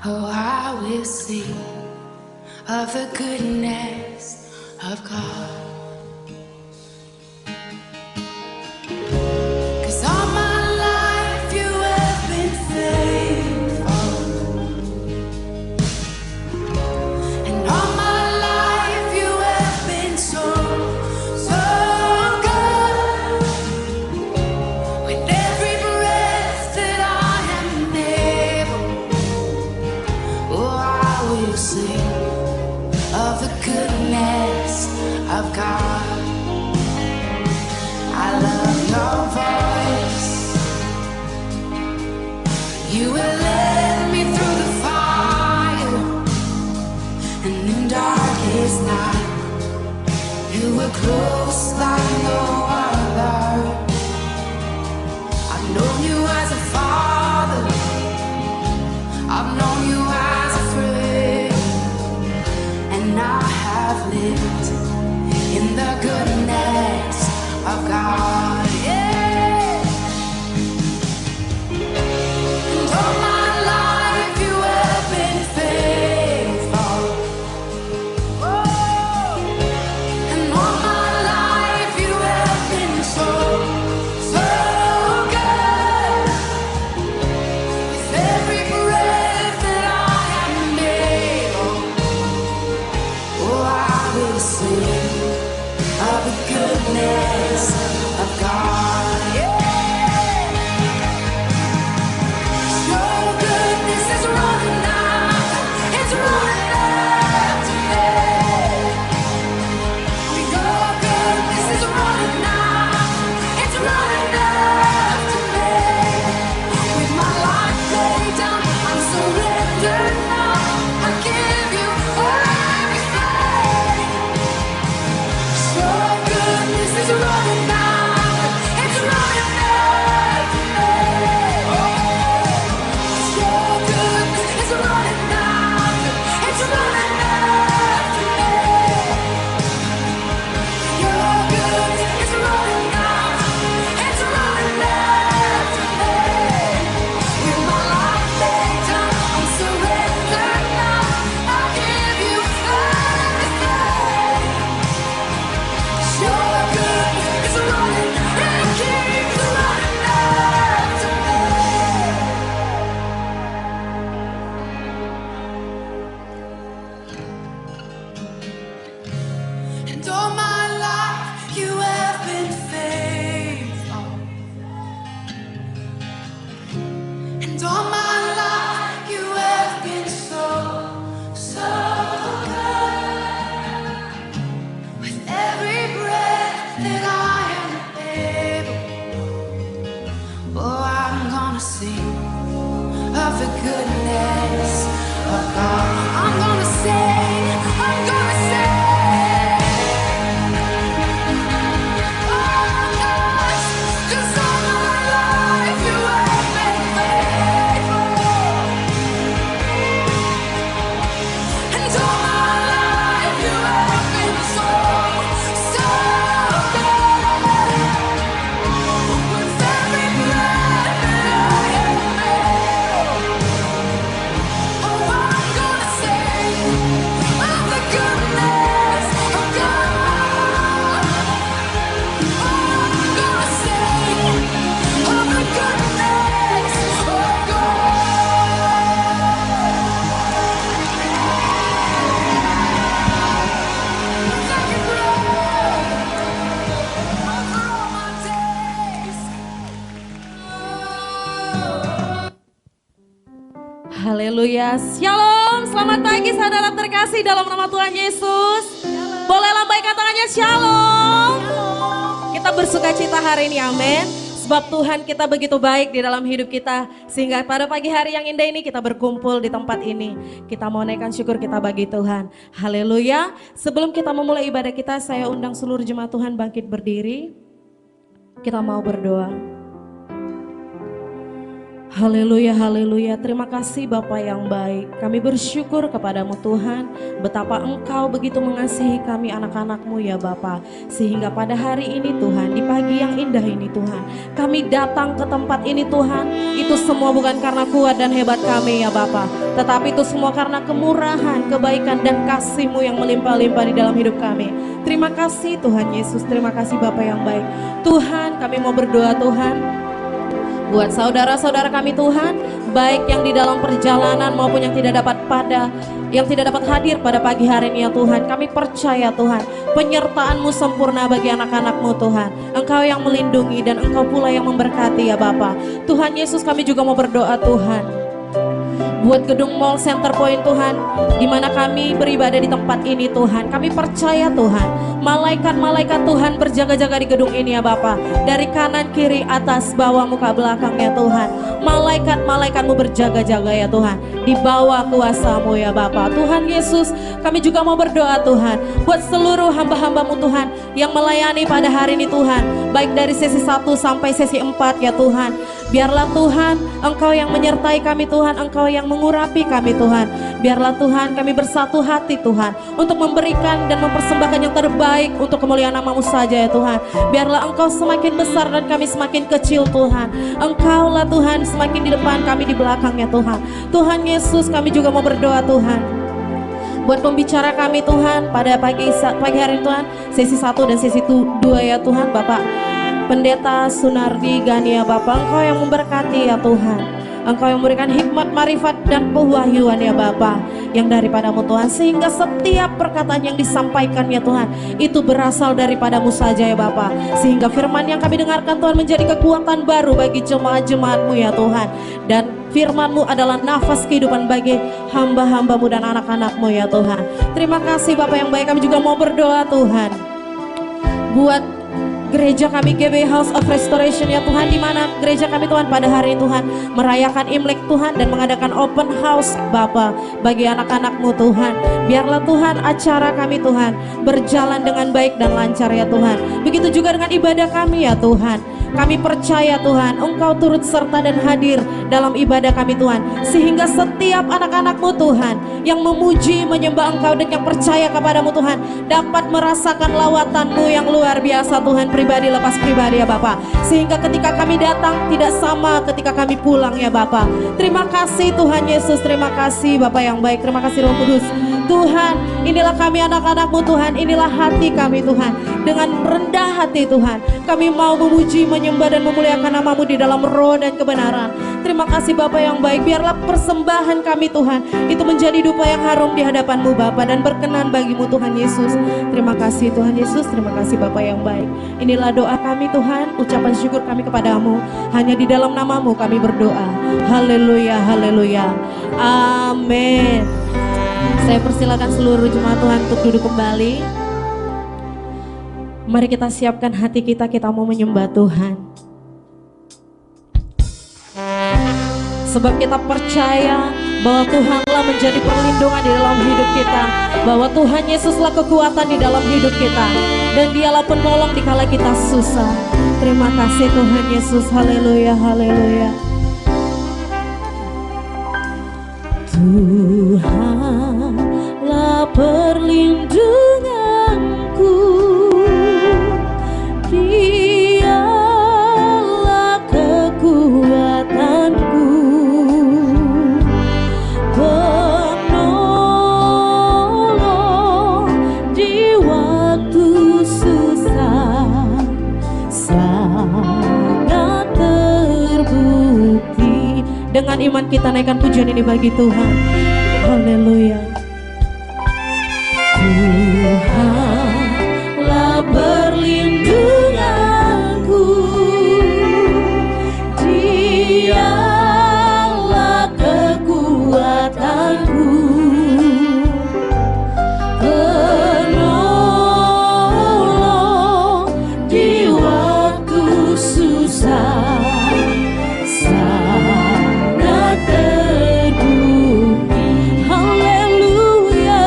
Oh, I will sing of the goodness of God. 'Cause all my life you have been faithful, and all my life you have been so, so good. With every breath that I am able, oh, I will sing of the goodness of God. I love your voice. You will lead me through the fire, and in darkest night, you were close like no other. I've known you as a father, I've known you as a friend, and I have lived in the goodness of God. Yeah. And all my life you have been faithful. Oh. And all my life you have been so, so good. With every breath that I am able, oh, I will sing of the goodness of God. Yeah. Your goodness is running after, it's running after me. Your goodness is running after, it's running after me. With my life laid down, I'm surrendered now. I give you everything. Your goodness is running after, it's running after me. Your goodness is running after, it's running after me. Your goodness is running after, it's running after me. With my life laid down, I'm surrendered now. I give you everything. Your goodness is running, it keeps running after me. And all my life you have been faithful. And all my life you have been so, so good. With every breath that I am able, oh, I'm gonna sing of the goodness of God. I'm gonna sing, I'm gonna sing. Oh, gosh, 'cause all my life you have been faithful. And all my life you have been so, so good. With every breath that I am able, oh, I'm gonna sing of the goodness of God. Oh, I'm gonna sing of the goodness of God. Thank you, Lord, for all my days. Oh. Haleluya, shalom, selamat pagi saudara terkasih dalam nama Tuhan Yesus. Boleh lambaikan tangannya, shalom. Kita bersuka cita hari ini, amin. Sebab Tuhan kita begitu baik di dalam hidup kita. Sehingga pada pagi hari yang indah ini kita berkumpul di tempat ini. Kita mau naikkan syukur kita bagi Tuhan. Haleluya. Sebelum kita memulai ibadah kita, saya undang seluruh jemaat Tuhan bangkit berdiri. Kita mau berdoa. Haleluya, haleluya. Terima kasih Bapa yang baik. Kami bersyukur kepadamu Tuhan, betapa Engkau begitu mengasihi kami anak-anakmu ya Bapa. Sehingga pada hari ini Tuhan, di pagi yang indah ini Tuhan, kami datang ke tempat ini Tuhan. Itu semua bukan karena kuat dan hebat kami ya Bapa, tetapi itu semua karena kemurahan, kebaikan dan kasih-Mu yang melimpah-limpah di dalam hidup kami. Terima kasih Tuhan Yesus, terima kasih Bapa yang baik. Tuhan, kami mau berdoa Tuhan, buat saudara-saudara kami Tuhan, baik yang di dalam perjalanan maupun yang tidak dapat hadir pada pagi hari ini ya Tuhan. Kami percaya Tuhan, penyertaan-Mu sempurna bagi anak-anak-Mu Tuhan. Engkau yang melindungi dan Engkau pula yang memberkati ya Bapa. Tuhan Yesus, kami juga mau berdoa Tuhan, buat gedung Mall Center Point Tuhan, di mana kami beribadah di tempat ini Tuhan. Kami percaya Tuhan, malaikat-malaikat Tuhan berjaga-jaga di gedung ini ya Bapa. Dari kanan, kiri, atas, bawah, muka, belakang ya Tuhan. Malaikat-malaikat-Mu berjaga-jaga ya Tuhan, di bawah kuasa-Mu ya Bapa. Tuhan Yesus, kami juga mau berdoa Tuhan, buat seluruh hamba-hamba-Mu Tuhan, yang melayani pada hari ini Tuhan, baik dari sesi 1 sampai sesi 4 ya Tuhan. Biarlah Tuhan, Engkau yang menyertai kami Tuhan, Engkau yang mengurapi kami Tuhan. Biarlah Tuhan, kami bersatu hati Tuhan, untuk memberikan dan mempersembahkan yang terbaik untuk kemuliaan nama-Mu saja ya Tuhan. Biarlah Engkau semakin besar dan kami semakin kecil Tuhan. Engkaulah Tuhan semakin di depan, kami di belakang ya Tuhan. Tuhan Yesus, kami juga mau berdoa Tuhan, buat pembicara kami Tuhan pada pagi hari ini Tuhan, sesi 1 dan sesi 2 ya Tuhan. Bapak Pendeta Sunardi Gania Bapak, Engkau yang memberkati ya Tuhan. Engkau yang memberikan hikmat, marifat dan pewahyuan ya Bapa, yang daripada-Mu Tuhan, sehingga setiap perkataan yang disampaikan ya Tuhan, itu berasal daripada-Mu saja ya Bapa. Sehingga firman yang kami dengarkan Tuhan menjadi kekuatan baru bagi jemaat-jemaat-Mu ya Tuhan. Dan firman-Mu adalah nafas kehidupan bagi hamba-hamba-Mu dan anak-anak-Mu ya Tuhan. Terima kasih Bapa yang baik. Kami juga mau berdoa Tuhan, buat gereja kami GB House of Restoration ya Tuhan, di mana gereja kami Tuhan pada hari ini Tuhan merayakan Imlek Tuhan dan mengadakan open house Bapa bagi anak-anak-Mu Tuhan. Biarlah Tuhan acara kami Tuhan berjalan dengan baik dan lancar ya Tuhan. Begitu juga dengan ibadah kami ya Tuhan. Kami percaya Tuhan, Engkau turut serta dan hadir dalam ibadah kami Tuhan, sehingga setiap anak-anak-Mu Tuhan yang memuji, menyembah Engkau dan yang percaya kepadamu Tuhan, dapat merasakan lawatan-Mu yang luar biasa Tuhan, pribadi lepas pribadi ya Bapa. Sehingga ketika kami datang tidak sama ketika kami pulang ya Bapa. Terima kasih Tuhan Yesus, terima kasih Bapa yang baik, terima kasih Roh Kudus. Tuhan, inilah kami anak-anak-Mu Tuhan, inilah hati kami Tuhan. Dengan rendah hati Tuhan, kami mau memuji, menyembah dan memuliakan nama-Mu di dalam roh dan kebenaran. Terima kasih Bapa yang baik. Biarlah persembahan kami Tuhan itu menjadi dupa yang harum di hadapan-Mu Bapa dan berkenan bagi-Mu Tuhan Yesus. Terima kasih Tuhan Yesus, terima kasih Bapa yang baik. Inilah doa kami Tuhan, ucapan syukur kami kepadamu. Hanya di dalam nama-Mu kami berdoa. Haleluya, haleluya. Amin. Saya persilakan seluruh jemaat Tuhan untuk duduk kembali. Mari kita siapkan hati kita mau menyembah Tuhan. Sebab kita percaya bahwa Tuhanlah menjadi perlindungan di dalam hidup kita, bahwa Tuhan Yesuslah kekuatan di dalam hidup kita, dan Dialah penolong di kala kita susah. Terima kasih Tuhan Yesus. Haleluya, haleluya. Tuhanlah perlindunganku, Dialah kekuatanku, penolong di waktu susah, sangat terbukti. Dengan iman kita naikkan pujian ini bagi Tuhan. Haleluya. Tuhanlah perlindunganku, Dialah kekuatanku, penolong di waktu susah, sangat terbukti. Haleluya,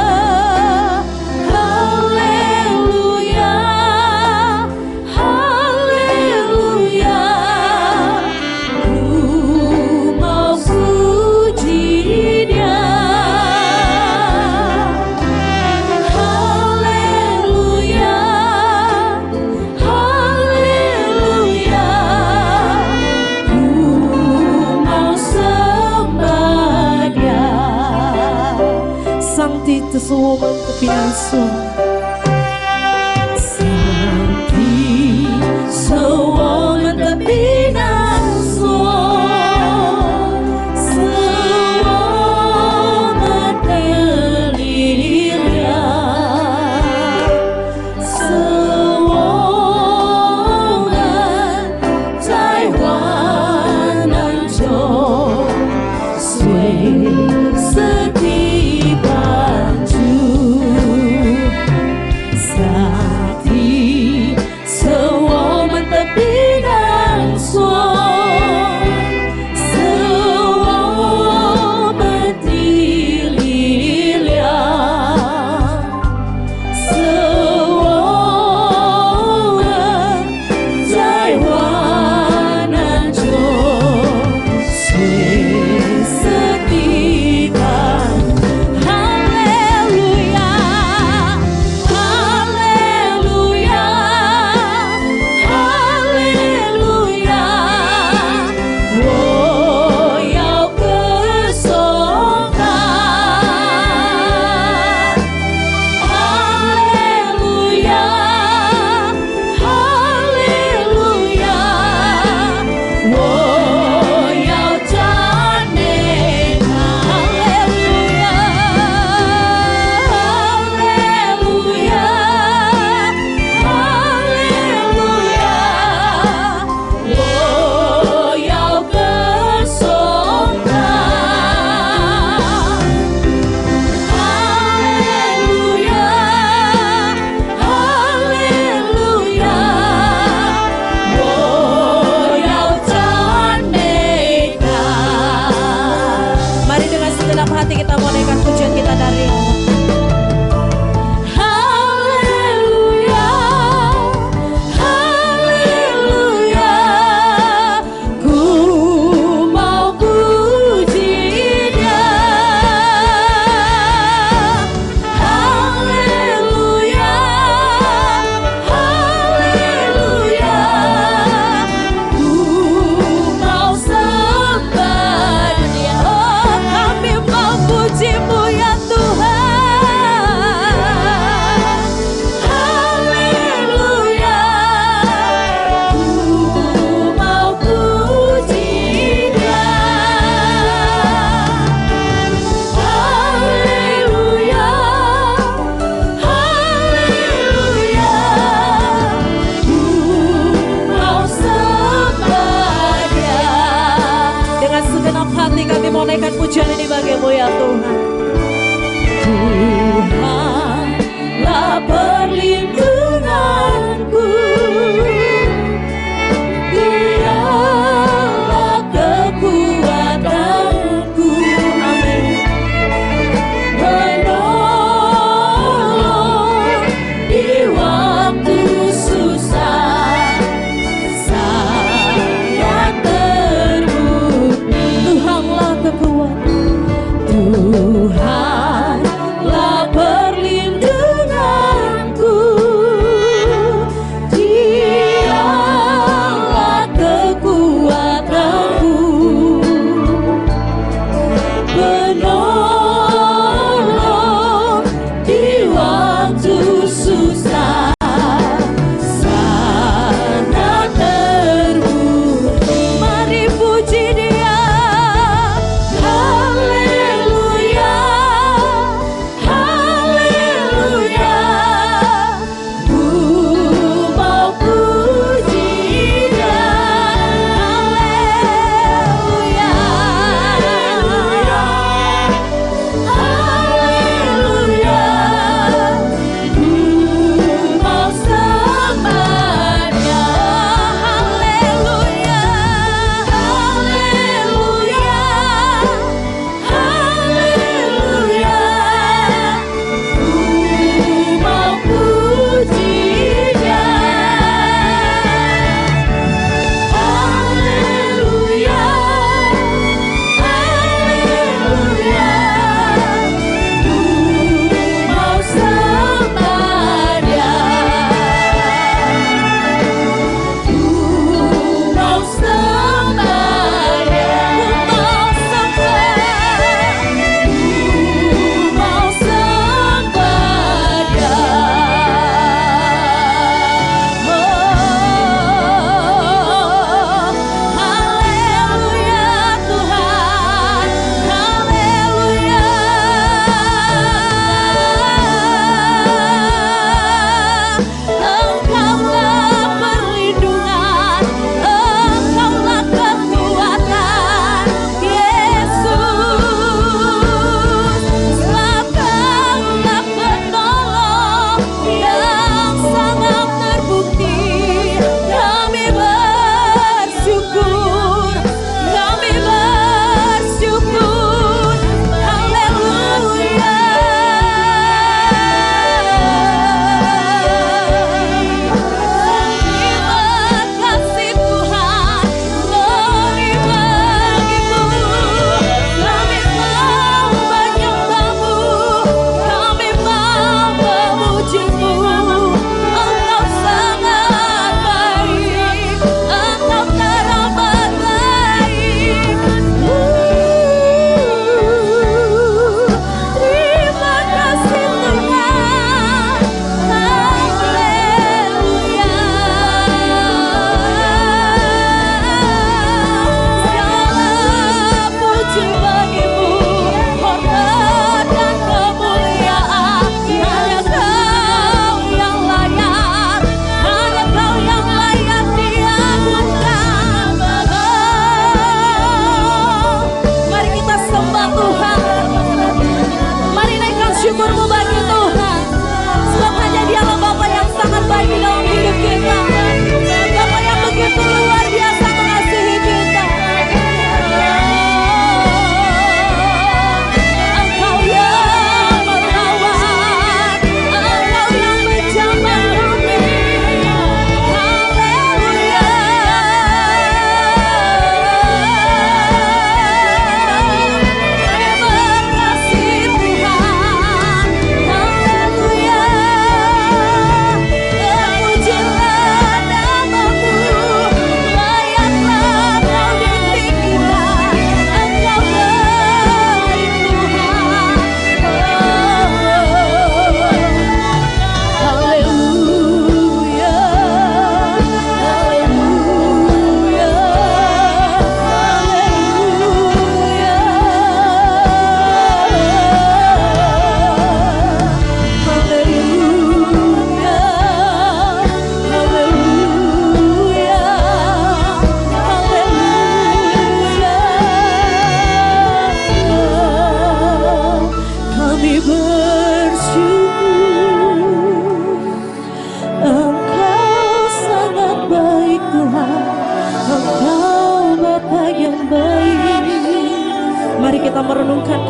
Sakti Tesuwoman Tepiaso. Sakti Tesuwoman Tepiaso. Sewoman Teliria. Sewoman Taiwan Anjo. Sway Seti Baju. Sakti Sewoman Tepinan Suon. Sewoman Tililia. Sewoman Taiwan Anjo. Sway Seti Baju. Haleluya, haleluya, haleluya. Oh, Yau kesokan. Haleluya, haleluya. Oh, Yau cantik. Haleluya, haleluya, haleluya. Oh, Yau kesokan. Haleluya, haleluya. Oh, Yau cantik. Mari dengan segenap hati kita menaikkan pujian kita dari haleluya, haleluya. Ku mau puji Dia. Haleluya, haleluya. Ku mau sembah Dia. Oh, kami mau puji-Mu ya Tuhan. Haleluya. Ku mau puji Dia. Haleluya, haleluya. Ku mau sembah Dia. Dengan segenap hati kami mau naikkan pujian ini bagimu ya Tuhan. Tuhanlah perlindunganku. Dialah kekuatanku. Amin. Menolong di waktu susah. Saya terbukti Tuhanlah kekuatan. Tuhanlah perlindunganku.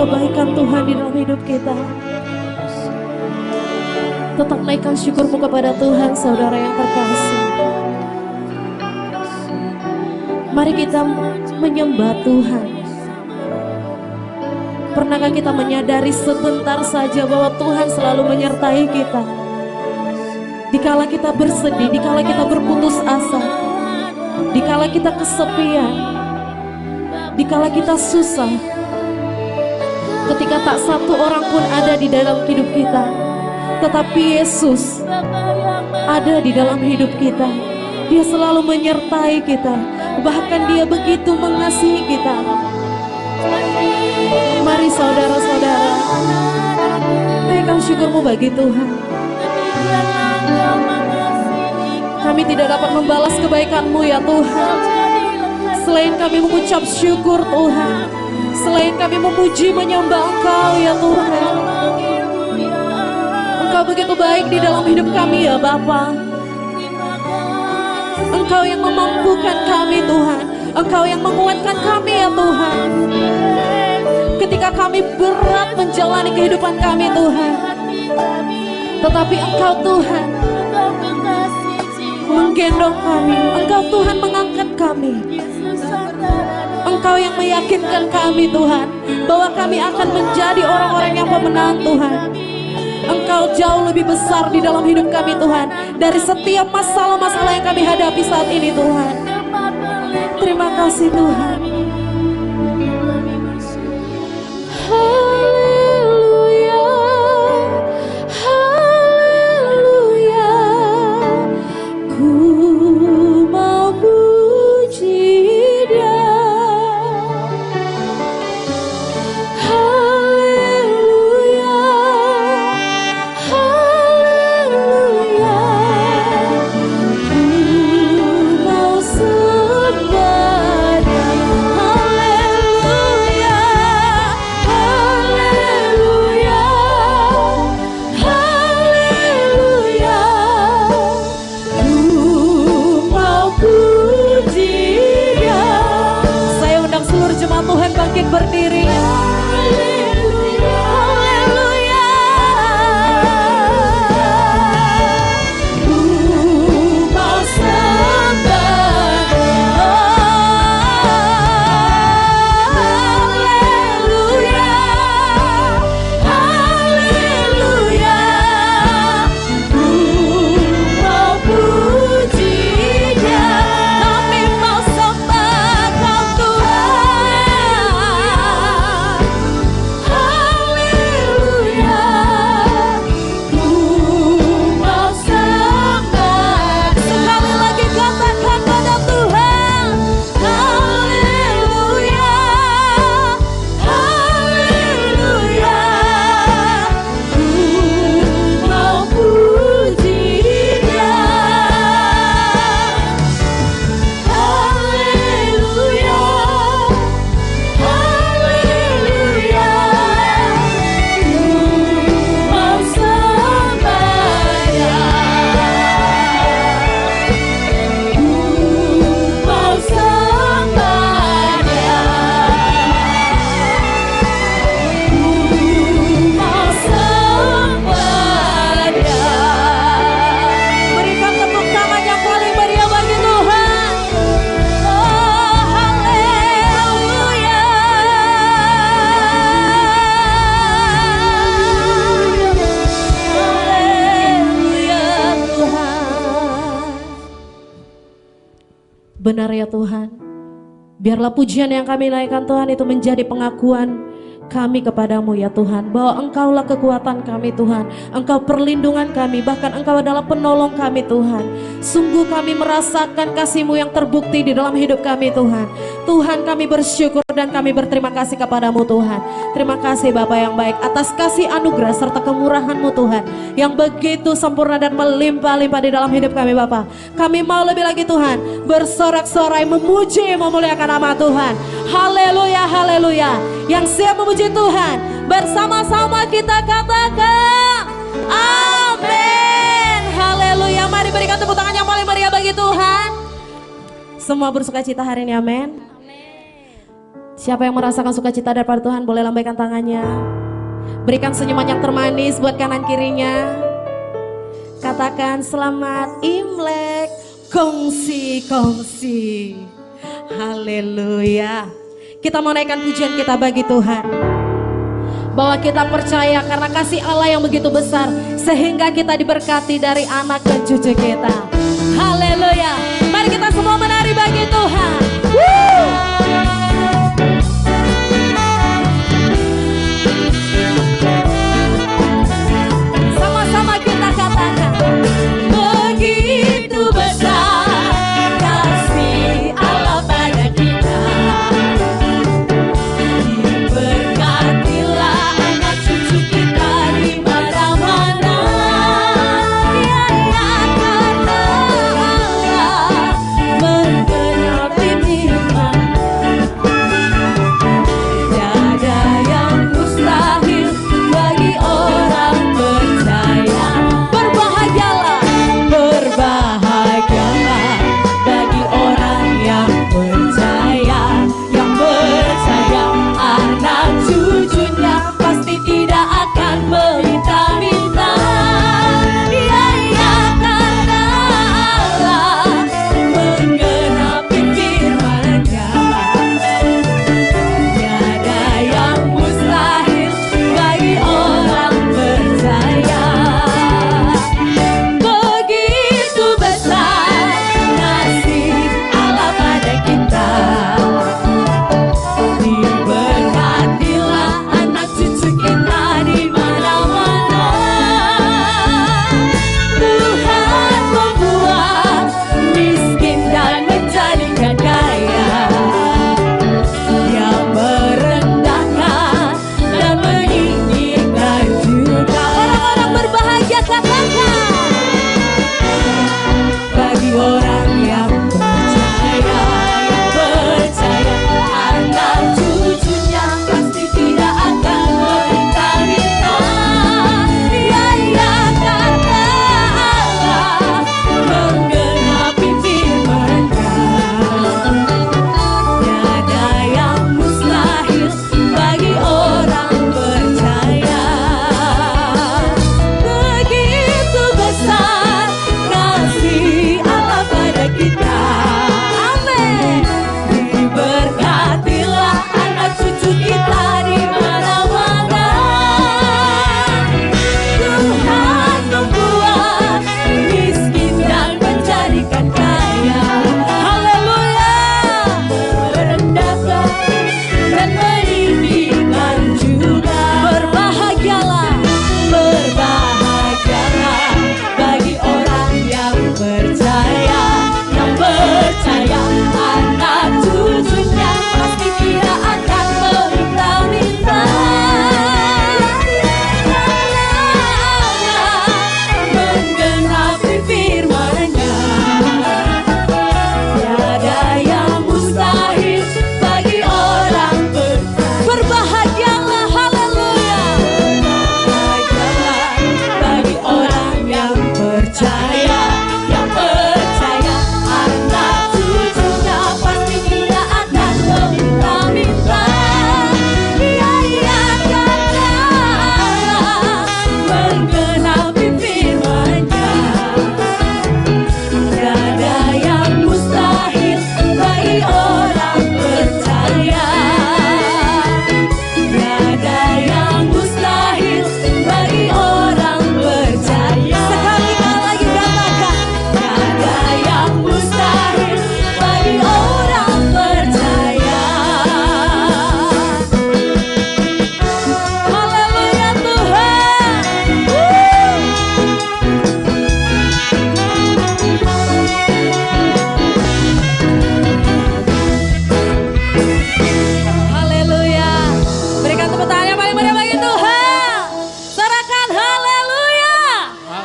kebaikan Tuhan di dalam hidup kita. Tetap naikkan syukurmu kepada Tuhan, saudara yang terkasih. Mari kita menyembah Tuhan. Pernahkah kita menyadari sebentar saja bahwa Tuhan selalu menyertai kita? Dikala kita bersedih, dikala kita berputus asa, dikala kita kesepian, dikala kita susah, ketika tak satu orang pun ada di dalam hidup kita, tetapi Yesus ada di dalam hidup kita. Dia selalu menyertai kita, bahkan Dia begitu mengasihi kita. Mari saudara-saudara, naikkan syukurmu bagi Tuhan. Kami tidak dapat membalas kebaikan-Mu ya Tuhan, selain kami mengucap syukur Tuhan, selain kami memuji menyembah Engkau ya Tuhan. Engkau begitu baik di dalam hidup kami ya Bapa. Engkau yang memampukan kami Tuhan, Engkau yang menguatkan kami ya Tuhan. Ketika kami berat menjalani kehidupan kami Tuhan, tetapi Engkau Tuhan menggendong kami, Engkau Tuhan mengangkat kami. Engkau yang meyakinkan kami Tuhan, bahwa kami akan menjadi orang-orang yang pemenang Tuhan. Engkau jauh lebih besar di dalam hidup kami Tuhan, dari setiap masalah-masalah yang kami hadapi saat ini Tuhan. Terima kasih Tuhan. Haleluya, haleluya, ku mau puji Dia. Haleluya, haleluya, ku mau sembah Dia. Haleluya, haleluya, haleluya, ku mau puji Dia. Saya undang seluruh jemaat Tuhan bangkit berdiri. Haleluya, haleluya, ku mau sembah Dia. Haleluya, haleluya, ku mau puji Dia. Kami mau sembah Kau Tuhan. Haleluya, ku mau sembah. Sekali lagi katakan pada Tuhan. Haleluya, haleluya, ku mau puji Dia. Haleluya, haleluya, ku mau sembah Dia. Ku mau sembah Dia. Ku mau sembah Dia. Berikan tepuk tangan yang paling meriah bagi Tuhan. Oh, haleluya. Haleluya Tuhan. Benar ya Tuhan. Biarlah pujian yang kami naikkan Tuhan itu menjadi pengakuan kami kepadamu ya Tuhan, bahwa Engkaulah kekuatan kami Tuhan, Engkau perlindungan kami, bahkan Engkau adalah penolong kami Tuhan. Sungguh kami merasakan kasih-Mu yang terbukti di dalam hidup kami Tuhan. Tuhan, kami bersyukur dan kami berterima kasih kepadamu Tuhan. Terima kasih Bapa yang baik atas kasih anugerah serta kemurahan-Mu Tuhan, yang begitu sempurna dan melimpah-limpah di dalam hidup kami Bapa. Kami mau lebih lagi Tuhan bersorak-sorai memuji memuliakan nama Tuhan. Haleluya, haleluya. Yang siap memuji Tuhan, bersama-sama kita katakan amin. Haleluya. Mari berikan tepuk tangan yang paling meriah bagi Tuhan. Semua bersuka cita hari ini, amin. Siapa yang merasakan sukacita daripada Tuhan boleh lambaikan tangannya. Berikan senyuman yang termanis buat kanan kirinya. Katakan selamat Imlek, kongsi-kongsi. Haleluya. Kita mau naikkan pujian kita bagi Tuhan. Bahwa kita percaya karena kasih Allah yang begitu besar, sehingga kita diberkati dari anak dan cucu kita. Haleluya. Mari kita semua menari bagi Tuhan. Woo! Sama-sama kita katakan, begitu besar kasih Allah pada kita. Diberkatilah anak cucu kita di mana-mana. Ya, ya, karena Allah menggenapi firman. Tiada yang mustahil bagi orang percaya. Berbahagialah, berbahagialah bagi orang yang percaya. Yang percaya anak cucunya pasti tidak akan meminta-minta. Ya, ya, karena Allah menggenapi firman-Nya. Tiada yang mustahil bagi orang percaya. Begitu besar kasih Allah pada kita. Diberkatilah anak cucu kita di mana-mana. Tuhan membuat miskin dan menjadikan kaya. Yang merendahkan dan meninggikan juga. Orang-orang berbahagia katakan, bagi orang yang percaya, anak cucunya pasti tidak akan meminta-minta. Ya, ya, karena Allah menggenapi firman-Nya. Tiada yang mustahil bagi orang percaya. Begitu besar kasih Allah pada kita. Amin. Diberkatilah anak cucu kita di mana-mana. Tuhan membuat miskin dan menjadikan kaya. Haleluya. Merendahkan dan meninggikan juga. Berbahagialah, berbahagialah bagi orang yang percaya. Yang percaya anak cucunya pasti tidak akan meminta-minta. Menggenapi firman-Nya. Tiada yang mustahil bagi orang percaya. Berbahagialah, haleluya. Berbahagialah bagi orang yang percaya. Yang percaya anak cucunya pasti tidak akan meminta-minta. Ya, ya, karena Allah menggenapi firman-Nya. Tiada yang mustahil bagi orang percaya. Tiada yang mustahil bagi orang percaya. Sekali lagi katakan, tiada yang mustahil bagi orang percaya. Haleluya Tuhan. Haleluya. Berikan tepuk tangan yang paling meriah bagi Tuhan. Sorakan haleluya.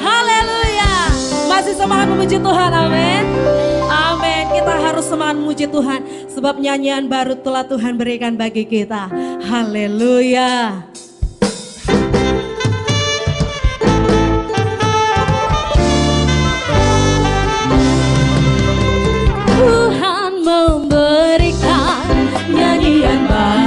Haleluya. Masih semangat memuji Tuhan, amin. Amin. Kita harus semangat memuji Tuhan, sebab nyanyian baru telah Tuhan berikan bagi kita. Haleluya. Tuhan memberikan nyanyian baru.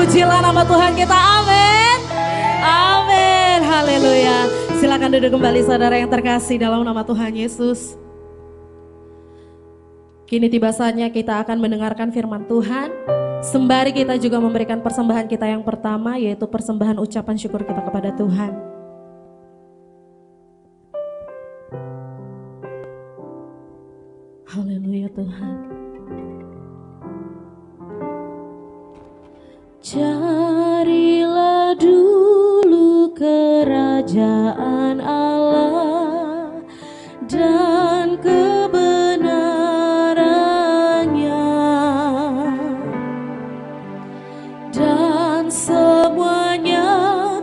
Terpujilah nama Tuhan kita, amin. Amin, haleluya. Silakan duduk kembali saudara yang terkasih dalam nama Tuhan Yesus. Kini tiba saatnya kita akan mendengarkan firman Tuhan. Sembari kita juga memberikan persembahan kita yang pertama, yaitu persembahan ucapan syukur kita kepada Tuhan. Haleluya Tuhan. Carilah dulu kerajaan Allah dan kebenarannya, dan semuanya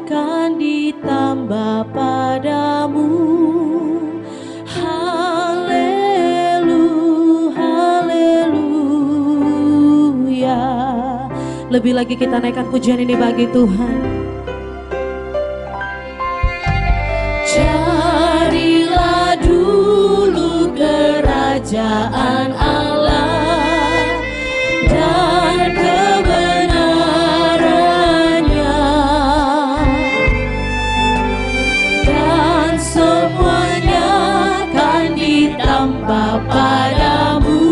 akan ditambah padamu. Lebih lagi kita naikkan pujian ini bagi Tuhan. Carilah dulu kerajaan Allah dan kebenarannya, dan semuanya akan ditambah padamu.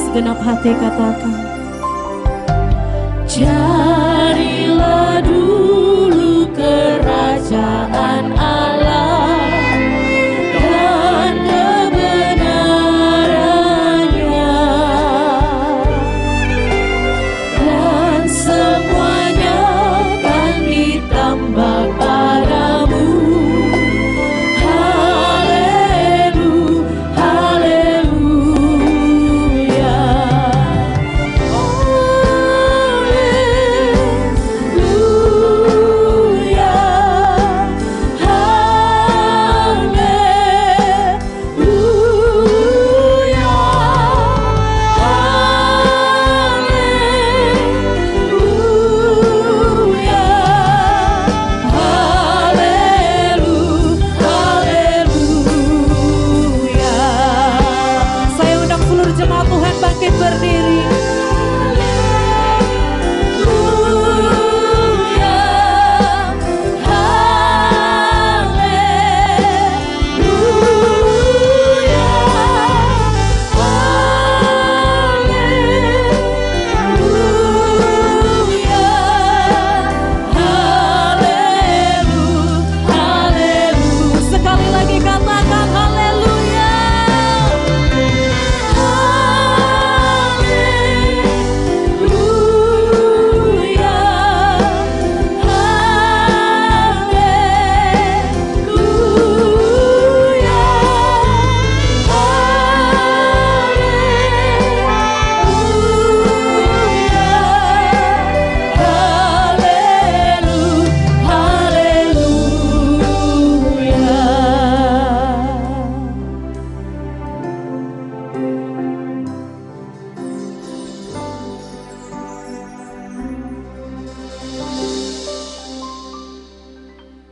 Segenap hati katakan, carilah dulu kerajaan Allah dan kebenarannya, dan semuanya akan ditambah padamu.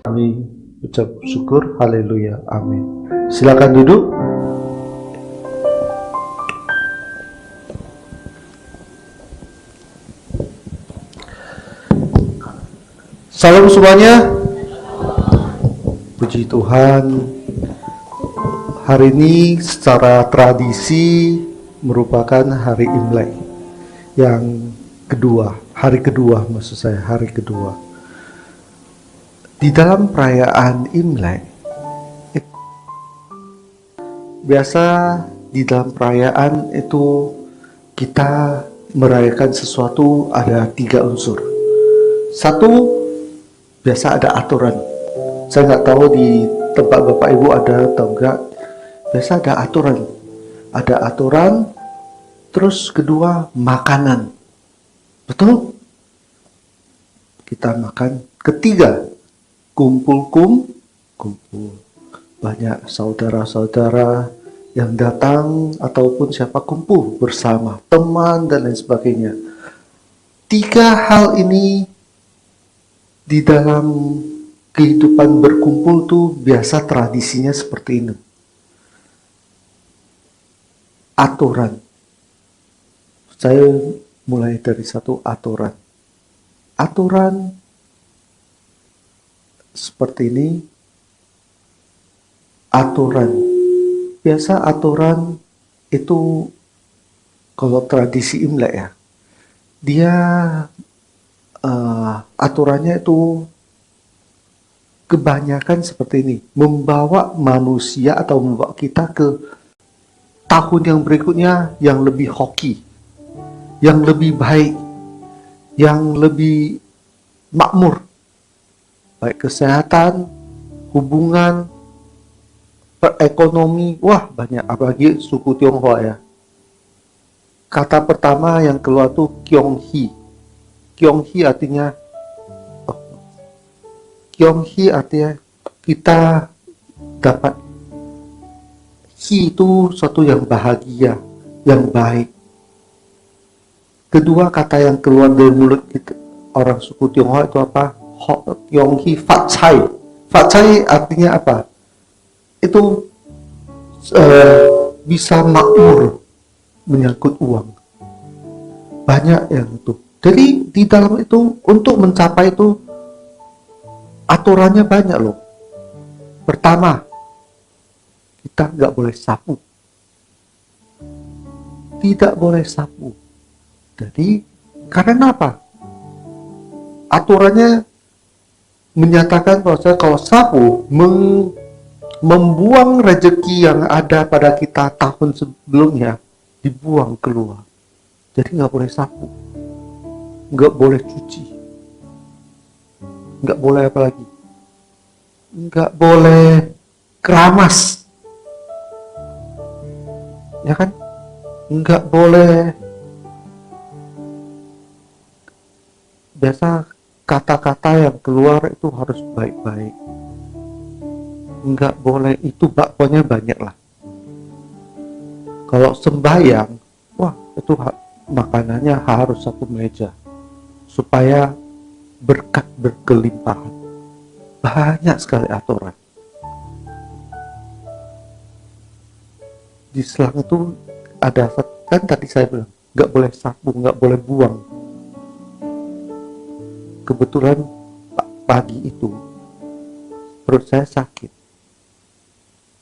Kami ucap syukur, haleluya, amin. Silakan duduk. Salam semuanya. Puji Tuhan. Hari ini secara tradisi merupakan hari Imlek yang kedua, hari kedua maksud saya, hari kedua. Di dalam perayaan Imlek, biasa di dalam perayaan itu kita merayakan sesuatu ada 3 unsur. Satu, biasa ada aturan. Saya nggak tahu di tempat Bapak Ibu ada atau enggak. Biasa ada aturan. Ada aturan, terus kedua makanan. Betul? Kita makan. Ketiga, kumpul. Banyak saudara-saudara yang datang ataupun siapa kumpul bersama, teman dan lain sebagainya. Tiga hal ini di dalam kehidupan berkumpul tuh biasa tradisinya seperti ini. Aturan. Saya mulai dari satu aturan. Aturan seperti ini. Aturan. Biasa aturan itu kalau tradisi Imlek ya. Dia aturannya itu kebanyakan seperti ini, membawa manusia atau membawa kita ke tahun yang berikutnya yang lebih hoki, yang lebih baik, yang lebih makmur, baik kesehatan, hubungan, perekonomi, wah banyak, apalagi suku Tionghoa ya. Kata pertama yang keluar tuh Kyonghi. Kyonghi artinya kita dapat, Hi itu suatu yang bahagia, yang baik. Kedua kata yang keluar dari mulut kita, orang suku Tionghoa itu apa? Kyonghi Fat Chai. Fat Chai artinya apa? Itu bisa makmur menyangkut uang. Banyak yang itu. Jadi di dalam itu untuk mencapai itu aturannya banyak loh. Pertama, kita nggak boleh sapu. Tidak boleh sapu. Jadi karena apa? Aturannya menyatakan bahwa kalau sapu membuang rezeki yang ada pada kita tahun sebelumnya, dibuang keluar. Jadi nggak boleh sapu, nggak boleh cuci, nggak boleh apa lagi, nggak boleh keramas, ya kan? Nggak boleh, biasa kata-kata yang keluar itu harus baik-baik. Nggak boleh, itu pokoknya banyak lah. Kalau sembahyang, wah itu makanannya harus satu meja supaya berkat berkelimpahan. Banyak sekali aturan. Di selang itu ada, kan tadi saya bilang nggak boleh sapu, nggak boleh buang. Kebetulan pagi itu perut saya sakit,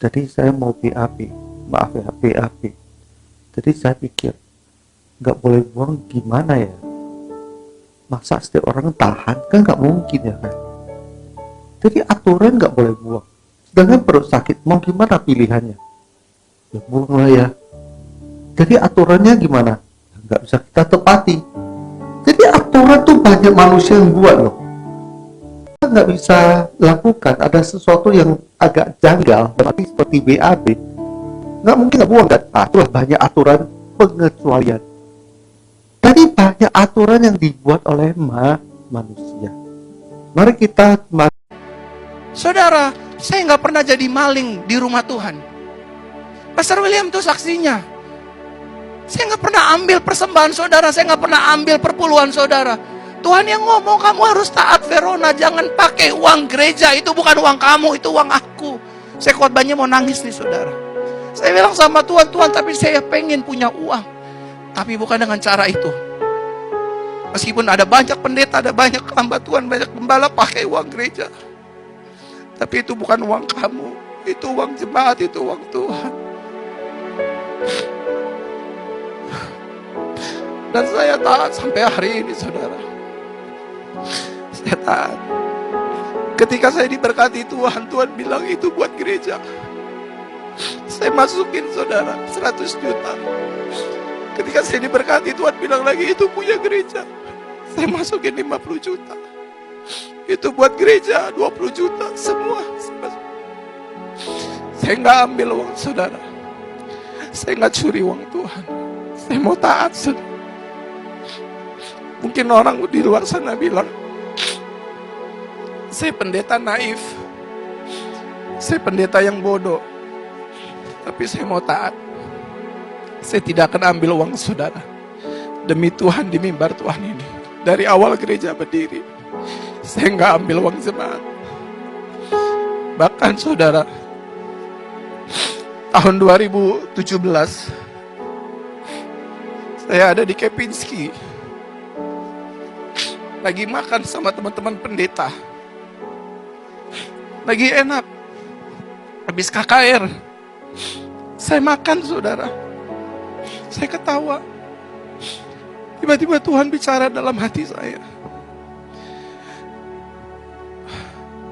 jadi saya mau BAB, maaf ya, BAB. Jadi saya pikir nggak boleh buang gimana ya, masa setiap orang tahan, kan nggak mungkin ya kan. Jadi aturan nggak boleh buang, sedangkan perut sakit, mau gimana pilihannya, ya buanglah ya. Jadi aturannya gimana, nggak bisa kita tepati. Jadi aturan tuh banyak manusia yang buat loh, kita nggak bisa lakukan. Ada sesuatu yang agak janggal, berarti seperti BAB, nggak mungkin nggak buang kan. Itulah banyak aturan pengecualian. Jadi banyak aturan yang dibuat oleh manusia. Mari kita, saudara, saya nggak pernah jadi maling di rumah Tuhan. Pastor William tuh saksinya. Saya nggak pernah ambil persembahan saudara, saya nggak pernah ambil perpuluhan saudara. Tuhan yang ngomong, kamu harus taat Verona, jangan pakai uang gereja, itu bukan uang kamu, itu uang aku. Saya khotbahnya mau nangis nih saudara. Saya bilang sama Tuhan, Tuhan tapi saya pengen punya uang, tapi bukan dengan cara itu. Meskipun ada banyak pendeta, ada banyak hamba Tuhan, banyak gembala pakai uang gereja, tapi itu bukan uang kamu, itu uang jemaat, itu uang Tuhan. Dan saya taat sampai hari ini saudara. Saya taat. Ketika saya diberkati Tuhan, Tuhan bilang itu buat gereja. Saya masukin saudara 100 juta. Ketika saya diberkati Tuhan bilang lagi itu punya gereja. Saya masukin 50 juta. Itu buat gereja 20 juta semua. Saya nggak ambil uang saudara. Saya nggak curi uang Tuhan. Saya mau taat, saudara. Mungkin orang di luar sana bilang, saya pendeta naif, saya pendeta yang bodoh. Tapi saya mau taat. Saya tidak akan ambil uang saudara. Demi Tuhan di mimbar Tuhan ini. Dari awal gereja berdiri, saya nggak ambil uang jemaat. Bahkan saudara, tahun 2017, saya ada di Kepinski. Lagi makan sama teman-teman pendeta. Lagi enak. Habis KKR. Saya makan, saudara. Saya ketawa. Tiba-tiba Tuhan bicara dalam hati saya.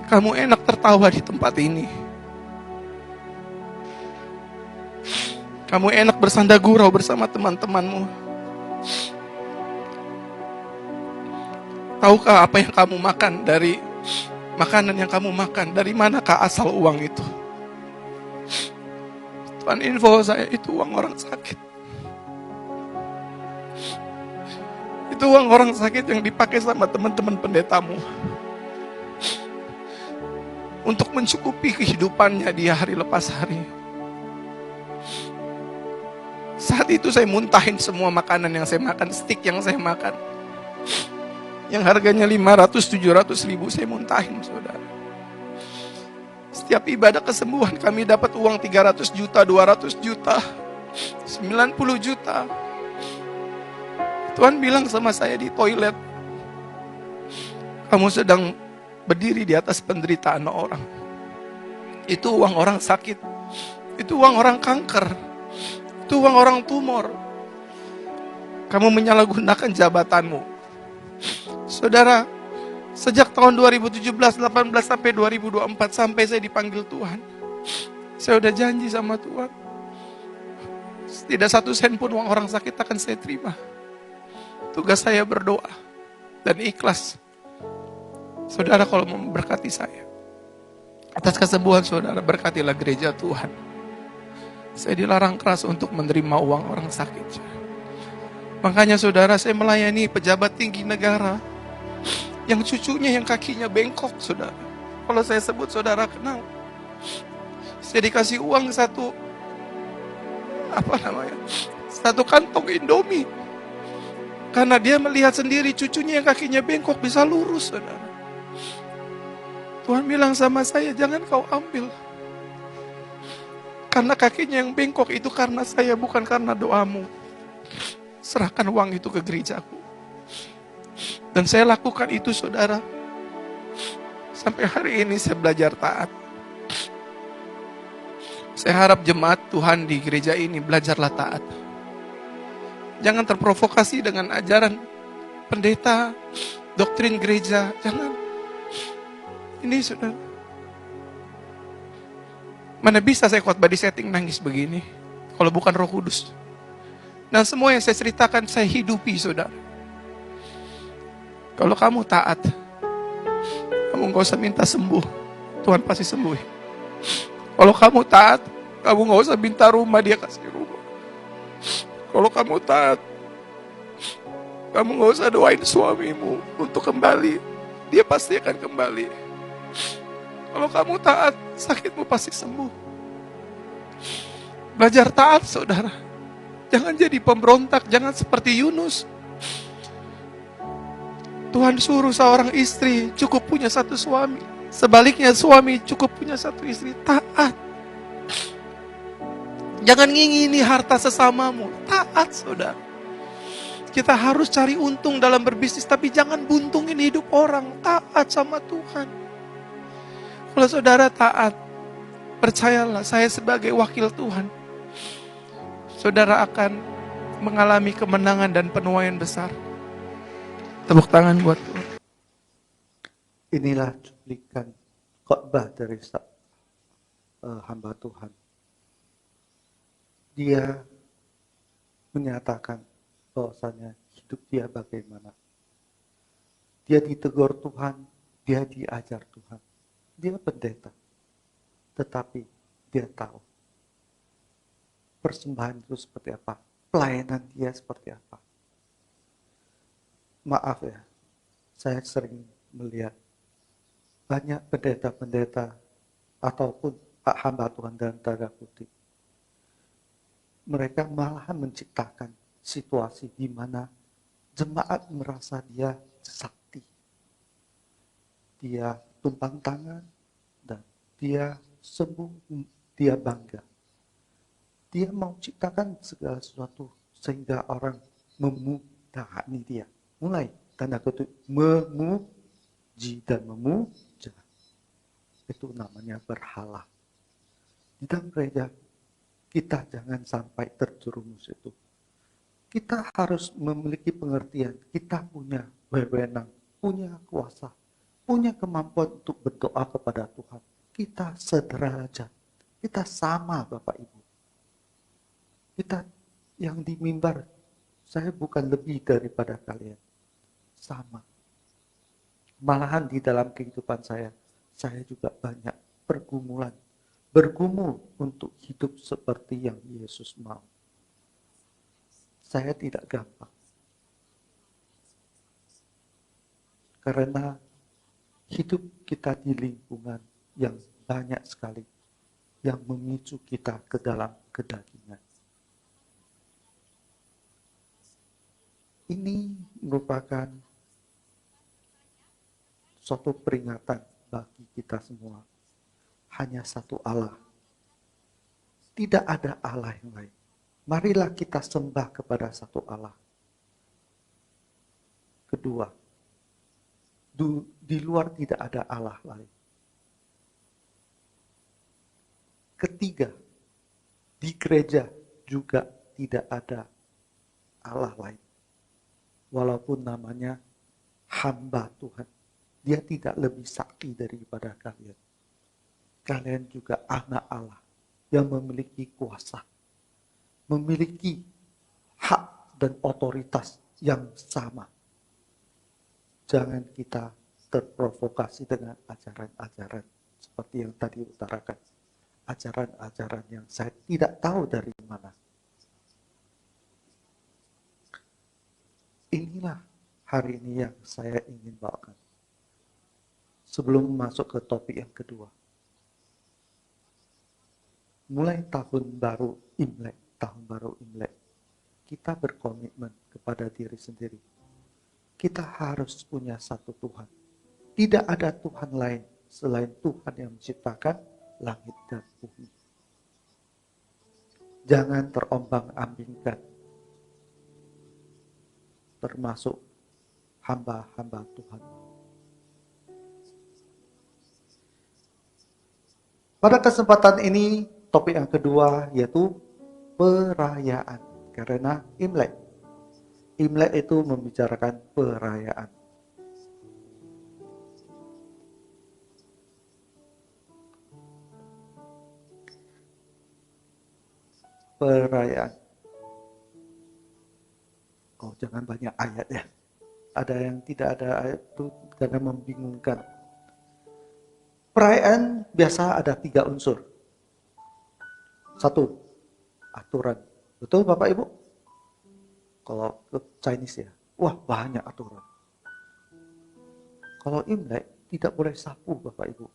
Kamu enak tertawa di tempat ini. Kamu enak bersanda gurau bersama teman-temanmu. Tahukah apa yang kamu makan dari makanan yang kamu makan? Dari manakah asal uang itu? Tuhan info saya, itu uang orang sakit. Itu uang orang sakit yang dipakai sama teman-teman pendetamu. Untuk mencukupi kehidupannya dia hari lepas hari. Saat itu saya muntahin semua makanan yang saya makan, stik yang saya makan. Yang harganya 500-700 ribu saya muntahin, saudara. Setiap ibadah kesembuhan kami dapat uang 300 juta, 200 juta, 90 juta. Tuhan bilang sama saya di toilet, kamu sedang berdiri di atas penderitaan orang. Itu uang orang sakit. Itu uang orang kanker. Itu uang orang tumor. Kamu menyalahgunakan jabatanmu. Saudara, sejak tahun 2017, 18 sampai 2024 sampai saya dipanggil Tuhan. Saya udah janji sama Tuhan. Tidak satu sen pun uang orang sakit akan saya terima. Tugas saya berdoa dan ikhlas. Saudara kalau mau memberkati saya, atas kesembuhan saudara, berkatilah gereja Tuhan. Saya dilarang keras untuk menerima uang orang sakit. Makanya saudara, saya melayani pejabat tinggi negara yang cucunya yang kakinya bengkok, saudara. Kalau saya sebut saudara kenal. Saya dikasih uang satu kantong Indomie. Karena dia melihat sendiri cucunya yang kakinya bengkok bisa lurus, saudara. Tuhan bilang sama saya, jangan kau ambil. Karena kakinya yang bengkok itu karena saya, bukan karena doamu. Serahkan uang itu ke gerejaku. Dan saya lakukan itu, saudara. Sampai hari ini saya belajar taat. Saya harap jemaat Tuhan di gereja ini belajarlah taat. Jangan terprovokasi dengan ajaran pendeta, doktrin gereja. Jangan. Ini saudara. Mana bisa saya khotbah di setting nangis begini, kalau bukan Roh Kudus. Dan semua yang saya ceritakan saya hidupi, saudara. Kalau kamu taat, kamu gak usah minta sembuh, Tuhan pasti sembuh. Kalau kamu taat, kamu gak usah minta rumah, dia kasih rumah. Kalau kamu taat, kamu gak usah doain suamimu untuk kembali, dia pasti akan kembali. Kalau kamu taat, sakitmu pasti sembuh. Belajar taat, saudara. Jangan jadi pemberontak, jangan seperti Yunus. Tuhan suruh seorang istri cukup punya satu suami. Sebaliknya suami cukup punya satu istri. Taat. Jangan ngingini harta sesamamu. Taat, saudara. Kita harus cari untung dalam berbisnis, tapi jangan buntungin hidup orang. Taat sama Tuhan. Kalau saudara taat, percayalah, saya sebagai wakil Tuhan, saudara akan mengalami kemenangan dan penuaian besar. Tepuk tangan buat Tuhan. Inilah cuplikan khotbah dari hamba Tuhan. Dia menyatakan bahwasanya hidup dia bagaimana. Dia ditegur Tuhan dia diajar Tuhan. Dia pendeta. Tetapi dia tahu persembahan itu seperti apa. Pelayanan dia seperti apa. Maaf ya, saya sering melihat banyak pendeta-pendeta ataupun hamba Tuhan dalam tanda kutip. Mereka malahan menciptakan situasi di mana jemaat merasa dia sakti. Dia tumpang tangan dan dia sembuh, dia bangga. Dia mau ciptakan segala sesuatu sehingga orang memudahani dia. Mulai tanda kutip memuji dan memuja. Itu namanya berhala. Di dalam gereja kita jangan sampai terjerumus itu. Kita harus memiliki pengertian. Kita punya wewenang, punya kuasa, punya kemampuan untuk berdoa kepada Tuhan. Kita sederajat. Kita sama Bapak Ibu. Kita yang di mimbar, saya bukan lebih daripada kalian. Sama. Malahan di dalam kehidupan saya juga banyak pergumulan. Bergumul untuk hidup seperti yang Yesus mau. Saya tidak gampang. Karena hidup kita di lingkungan yang banyak sekali yang memicu kita ke dalam kedagingan. Ini merupakan suatu peringatan bagi kita semua. Hanya satu Allah. Tidak ada Allah yang lain. Marilah kita sembah kepada satu Allah. Kedua, di luar tidak ada Allah lain. Ketiga, di gereja juga tidak ada Allah lain. Walaupun namanya hamba Tuhan. Dia tidak lebih sakti daripada kalian. Kalian juga anak Allah yang memiliki kuasa. Memiliki hak dan otoritas yang sama. Jangan kita terprovokasi dengan ajaran-ajaran seperti yang tadi utarakan. Ajaran-ajaran yang saya tidak tahu dari mana. Inilah hari ini yang saya ingin bawakan. Sebelum masuk ke topik yang kedua. Mulai tahun baru Imlek, kita berkomitmen kepada diri sendiri. Kita harus punya satu Tuhan. Tidak ada Tuhan lain selain Tuhan yang menciptakan langit dan bumi. Jangan terombang-ambingkan, termasuk hamba-hamba Tuhan. Pada kesempatan ini, topik yang kedua yaitu perayaan. Karena Imlek. Imlek itu membicarakan perayaan. Perayaan. Oh, jangan banyak ayat ya. Ada yang tidak ada ayat itu karena membingungkan. Perayaan biasa ada 3 unsur. 1, aturan. Betul Bapak Ibu? Kalau ke Chinese ya, wah banyak aturan. Kalau Imlek tidak boleh sapu Bapak Ibu.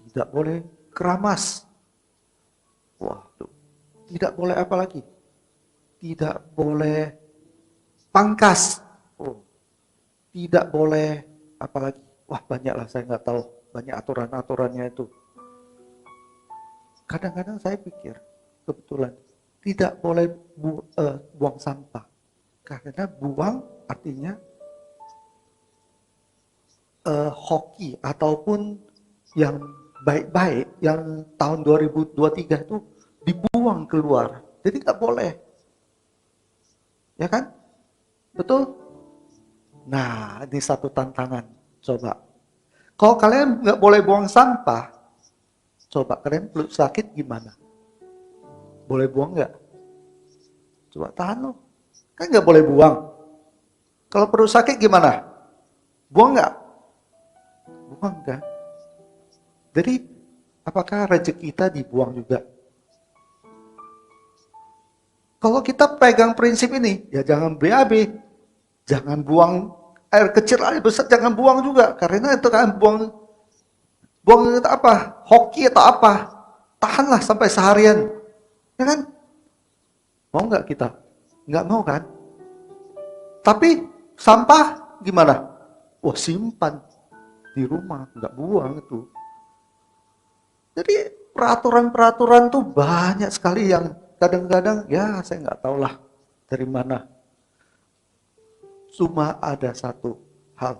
Tidak boleh keramas. Wah, tuh. Tidak boleh apa lagi? Tidak boleh pangkas. Oh. Tidak boleh apa lagi? Wah banyaklah, saya nggak tahu. Banyak aturan-aturannya itu. Kadang-kadang saya pikir, kebetulan, tidak boleh buang sampah. Karena buang artinya hoki ataupun yang baik-baik, yang tahun 2023 itu dibuang keluar. Jadi nggak boleh. Ya kan? Betul? Nah, ini satu tantangan. Coba. Kalau kalian nggak boleh buang sampah, coba kalian perut sakit gimana? Boleh buang nggak? Coba tahan loh. Kan nggak boleh buang. Kalau perut sakit gimana? Buang nggak? dibuang kan? Jadi apakah rezeki kita dibuang juga? Kalau kita pegang prinsip ini, ya jangan BAB, jangan buang air kecil, air besar jangan buang juga, karena itu kan buang itu apa? Hoki atau apa? Tahanlah sampai seharian, ya kan? Mau nggak kita? Nggak mau kan? Tapi sampah gimana? Wah, simpan di rumah, nggak buang itu. Jadi peraturan-peraturan tuh banyak sekali yang kadang-kadang ya saya nggak tahu lah dari mana. Cuma ada satu hal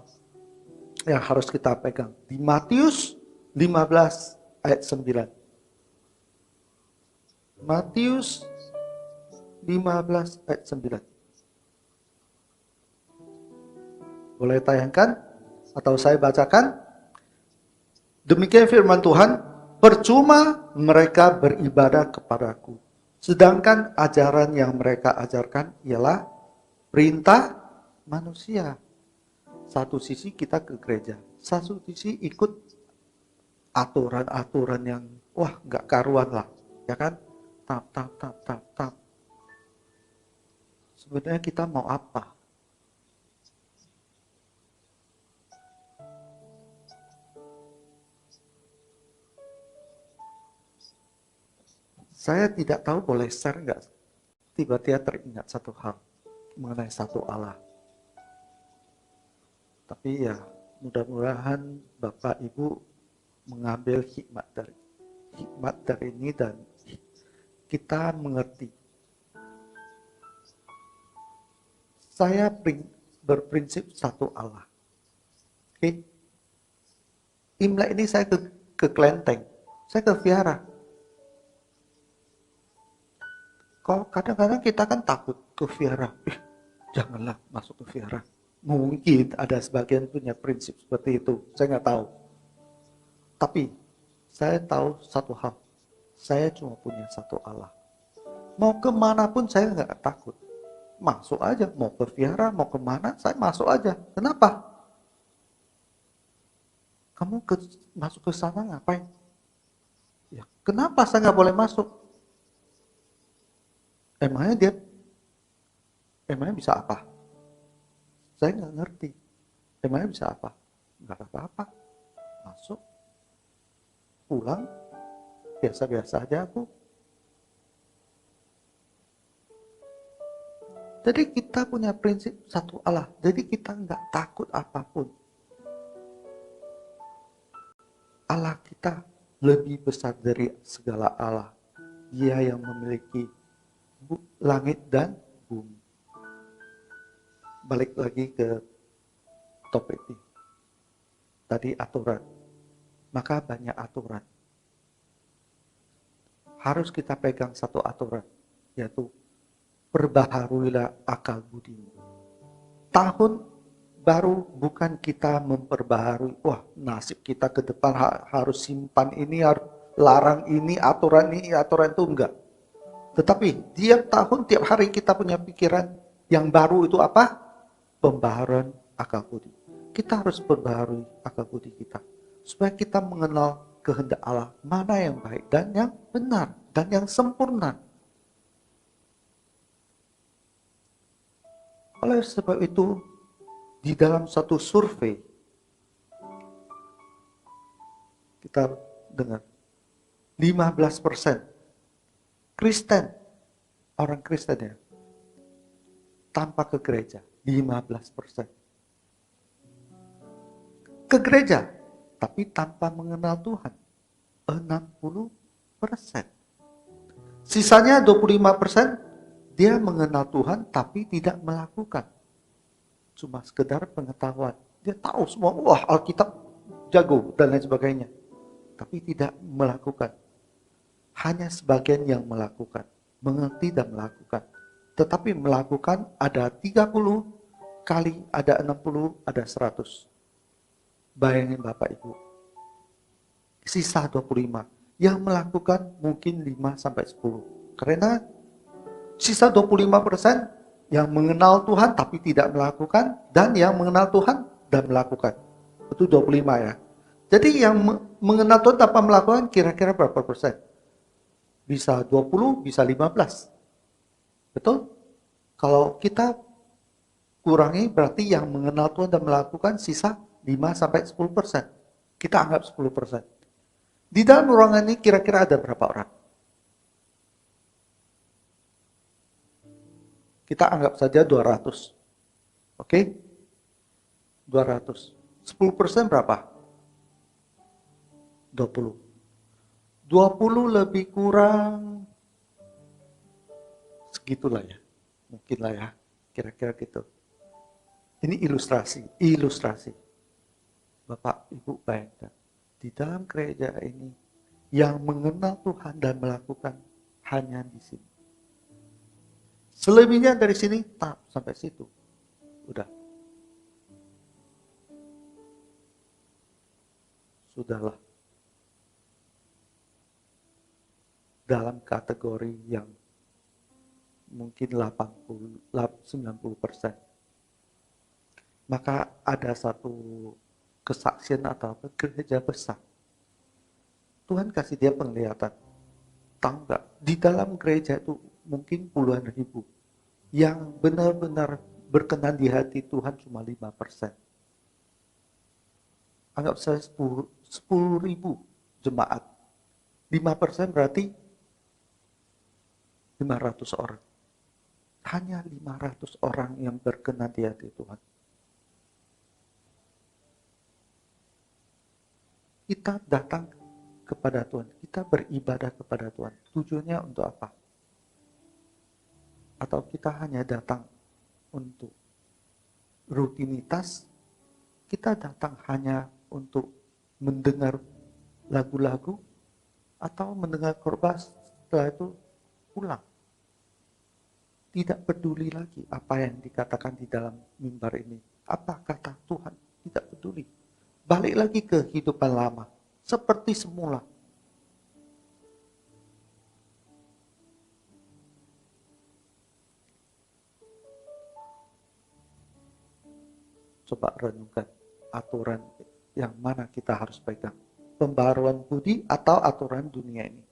yang harus kita pegang. Di Matius 15 ayat 9. Matius 15 ayat 9. Boleh tayangkan atau saya bacakan? Demikian firman Tuhan, percuma mereka beribadah kepadaku, sedangkan ajaran yang mereka ajarkan ialah perintah manusia. Satu sisi kita ke gereja, satu sisi ikut aturan-aturan yang wah nggak karuan lah, ya kan? Tap. Sebenarnya kita mau apa? Saya tidak tahu boleh share nggak? Tiba-tiba teringat satu hal mengenai satu Allah. Tapi ya mudah-mudahan Bapak Ibu mengambil hikmat dari ini dan kita mengerti. Saya berprinsip satu Allah. Oke? Imlek ini saya ke kelenteng, saya ke vihara. Kok kadang-kadang kita kan takut ke vihara. Janganlah masuk ke vihara. Mungkin ada sebagian punya prinsip seperti itu. Saya nggak tahu. Tapi saya tahu satu hal. Saya cuma punya satu Allah. Mau kemana pun saya nggak takut. Masuk aja. Mau ke vihara, mau kemana, saya masuk aja. Kenapa? Kamu masuk ke sana ngapain? Ya, kenapa saya nggak boleh masuk? Emangnya bisa apa? Saya nggak ngerti. Emangnya bisa apa? Nggak apa-apa. Masuk, pulang, biasa-biasa aja aku. Jadi kita punya prinsip satu Allah. Jadi kita nggak takut apapun. Allah kita lebih besar dari segala Allah. Dia yang memiliki langit dan bumi. Balik lagi ke topik ini. Tadi aturan. Maka banyak aturan. Harus kita pegang satu aturan. Yaitu perbaharuilah akal budimu. Tahun baru bukan kita memperbaharui. Wah, nasib kita ke depan harus simpan ini, harus larang ini, aturan itu enggak. Tetapi tiap tahun, tiap hari kita punya pikiran yang baru itu apa? Pembaharuan akal budi. Kita harus perbaharui akal budi kita. Supaya kita mengenal kehendak Allah. Mana yang baik dan yang benar. Dan yang sempurna. Oleh sebab itu, di dalam satu survei, kita dengar, 15% Kristen, orang Kristen ya, tanpa ke gereja, 15%. Ke gereja, tapi tanpa mengenal Tuhan, 60%. Sisanya 25%, dia mengenal Tuhan tapi tidak melakukan. Cuma sekedar pengetahuan. Dia tahu semua, wah Alkitab jago dan lain sebagainya. Tapi tidak melakukan. Hanya sebagian yang melakukan, mengerti dan melakukan. Tetapi melakukan ada 30 kali, ada 60, ada 100. Bayangin Bapak Ibu. Sisa 25. Yang melakukan mungkin 5-10. Karena sisa 25% yang mengenal Tuhan tapi tidak melakukan, dan yang mengenal Tuhan dan melakukan. Itu 25 ya. Jadi yang mengenal Tuhan tanpa melakukan kira-kira berapa persen? Bisa 20, bisa 15. Betul? Kalau kita kurangi berarti yang mengenal Tuhan dan melakukan sisa 5 sampai 10%. Kita anggap 10%. Di dalam ruangan ini kira-kira ada berapa orang? Kita anggap saja 200. Oke? 200. 10% berapa? 20. 20 lebih kurang segitulah ya. Mungkin lah ya. Kira-kira gitu. Ini ilustrasi. Bapak, Ibu bayangkan. Di dalam gereja ini yang mengenal Tuhan dan melakukan hanya di sini. Selebihnya dari sini sampai situ. Udah. Sudahlah. Dalam kategori yang mungkin 80-90%. Maka ada satu kesaksian atau apa, gereja besar. Tuhan kasih dia penglihatan. Tahu nggak? Di dalam gereja itu mungkin puluhan ribu. Yang benar-benar berkenan di hati Tuhan cuma 5%. Anggap saya 10 ribu jemaat. 5% berarti 500 orang. Hanya 500 orang yang berkenan di hati Tuhan. Kita datang kepada Tuhan, kita beribadah kepada Tuhan. Tujuannya untuk apa? Atau kita hanya datang untuk rutinitas? Kita datang hanya untuk mendengar lagu-lagu atau mendengar khotbah, setelah itu pulang. Tidak peduli lagi apa yang dikatakan di dalam mimbar ini. Apa kata Tuhan? Tidak peduli. Balik lagi ke kehidupan lama. Seperti semula. Coba renungkan aturan yang mana kita harus pegang. Pembaruan budi atau aturan dunia ini.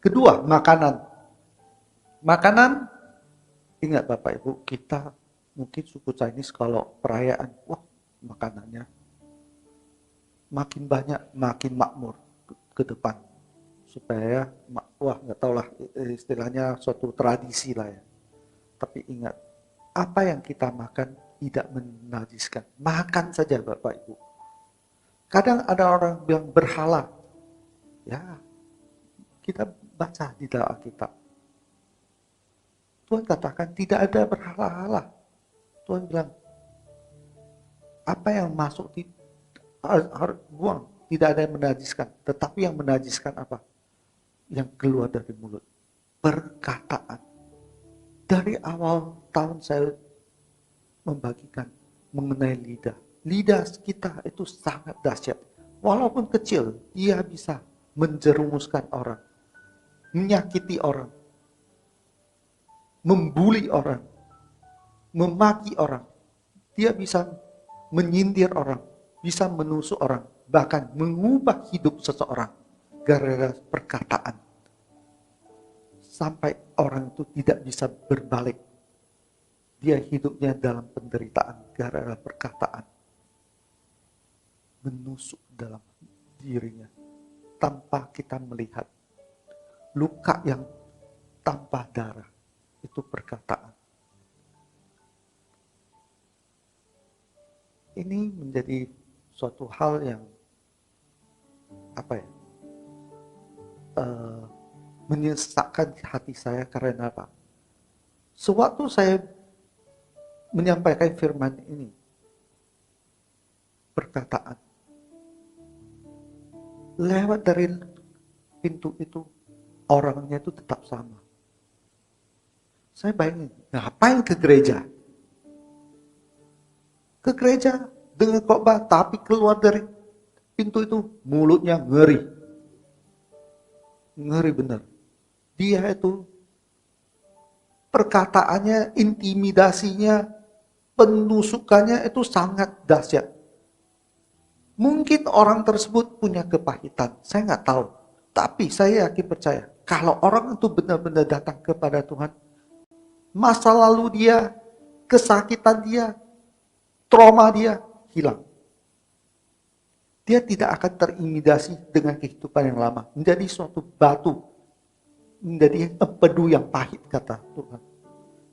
Kedua, makanan. Makanan, ingat Bapak Ibu, kita mungkin suku Chinese kalau perayaan, wah makanannya makin banyak, makin makmur ke depan. Supaya, wah nggak tahu lah istilahnya suatu tradisi lah ya. Tapi ingat, apa yang kita makan tidak menajiskan. Makan saja Bapak Ibu. Kadang ada orang bilang berhala. Ya, kita baca di dalam Alkitab. Tuhan katakan tidak ada berhala-hala. Tuhan bilang, apa yang masuk harus buang. Tidak ada yang menajiskan. Tetapi yang menajiskan apa? Yang keluar dari mulut. Perkataan. Dari awal tahun saya membagikan mengenai lidah. Lidah kita itu sangat dahsyat. Walaupun kecil, dia bisa menjerumuskan orang. Menyakiti orang. Membuli orang, memaki orang, dia bisa menyindir orang, bisa menusuk orang, bahkan mengubah hidup seseorang gara-gara perkataan. Sampai orang itu tidak bisa berbalik. Dia hidupnya dalam penderitaan gara-gara perkataan. Menusuk dalam dirinya tanpa kita melihat. Luka yang tanpa darah. Itu perkataan. Ini menjadi suatu hal yang menyesakkan hati saya karena apa? Sewaktu saya menyampaikan firman ini, perkataan lewat dari pintu itu, orangnya itu tetap sama. Saya bayangin, ngapain ke gereja? Ke gereja dengan khotbah, tapi keluar dari pintu itu mulutnya ngeri. Ngeri benar. Dia itu perkataannya, intimidasinya, penusukannya itu sangat dahsyat. Mungkin orang tersebut punya kepahitan, saya nggak tahu. Tapi saya yakin percaya, kalau orang itu benar-benar datang kepada Tuhan, masa lalu dia, kesakitan dia, trauma dia hilang. Dia tidak akan terintimidasi dengan kehidupan yang lama. Menjadi suatu batu. Menjadi empedu yang pahit, kata Tuhan.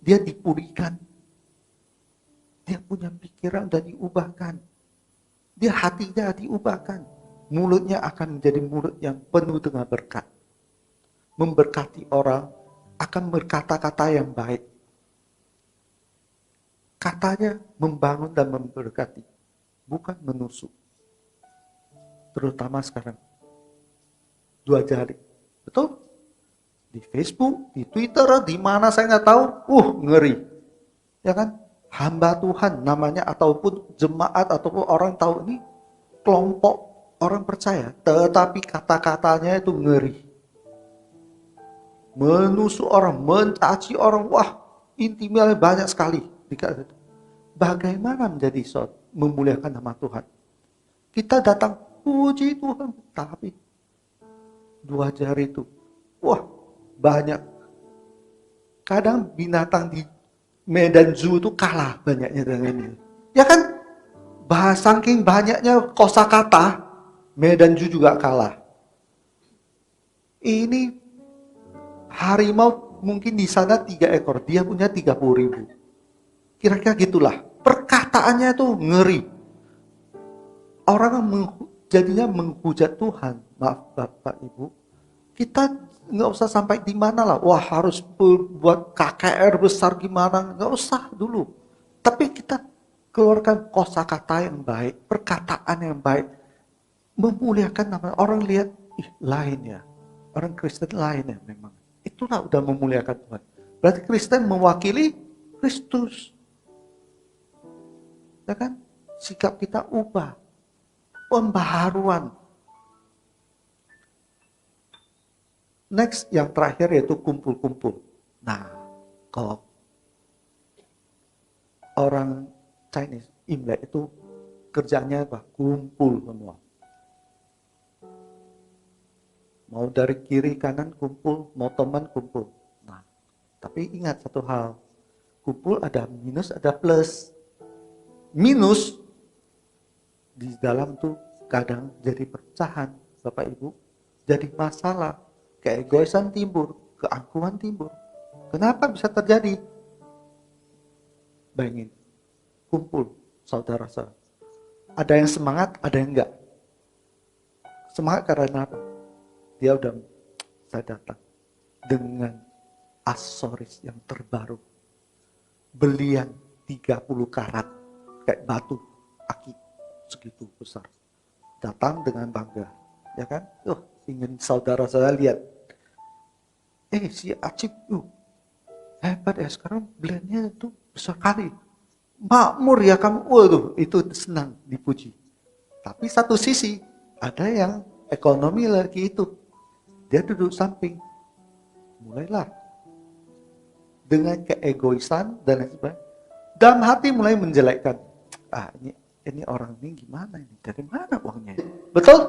Dia dipulihkan. Dia punya pikiran dan diubahkan. Dia hatinya diubahkan. Mulutnya akan menjadi mulut yang penuh dengan berkat. Memberkati orang, akan berkata-kata yang baik. Katanya membangun dan memberkati. Bukan menusuk. Terutama sekarang. 2 jari. Betul? Di Facebook, di Twitter, di mana saya nggak tahu. Ngeri. Ya kan? Hamba Tuhan namanya ataupun jemaat ataupun orang tahu ini kelompok orang percaya. Tetapi kata-katanya itu ngeri. Menusuk orang, mencaci orang. Wah, intimnya banyak sekali. Bagaimana menjadi memuliakan nama Tuhan? Kita datang, puji Tuhan. Tapi 2 jari itu, wah banyak. Kadang binatang di Medan Zoo itu kalah banyaknya dengan ini. Ya kan? Saking banyaknya kosakata, Medan Zoo juga kalah. Ini harimau mungkin di sana 3 ekor, dia punya 30.000. Kira-kira gitulah. Perkataannya tuh ngeri. Orang jadinya menghujat Tuhan. Maaf Bapak Ibu. Kita nggak usah sampai di mana lah. Wah harus buat KKR besar gimana. Nggak usah dulu. Tapi kita keluarkan kosakata yang baik. Perkataan yang baik. Memuliakan nama. Orang lihat, lain ya. Orang Kristen lain ya memang. Itulah udah memuliakan Tuhan. Berarti Kristen mewakili Kristus. Ya kan? Sikap kita ubah. Pembaharuan. Next, yang terakhir yaitu kumpul-kumpul. Nah, kalau orang Chinese, Imlek itu kerjanya apa? Kumpul semua. Mau dari kiri kanan kumpul, mau teman kumpul. Nah, tapi ingat satu hal. Kumpul ada minus, ada plus. Minus di dalam tuh kadang jadi perpecahan, Bapak Ibu. Jadi masalah, keegoisan timbul, keangkuhan timbul. Kenapa bisa terjadi? Bayangin, kumpul saudara-saudara. Ada yang semangat, ada yang enggak. Semangat karena apa? Dia udah, saya datang dengan aksesoris yang terbaru. Belian 30 karat, kayak batu, aki segitu besar. Datang dengan bangga, ya kan? Ingin saudara saya lihat. Si Acip, hebat ya sekarang beliannya itu besar kali. Makmur ya kamu, itu senang dipuji. Tapi satu sisi, ada yang ekonomi lagi itu. Dia duduk samping. Mulailah. Dengan keegoisan dan lain sebagainya. Dalam hati mulai menjelekkan. Ini orang ini gimana ini? Dari mana uangnya? Betul?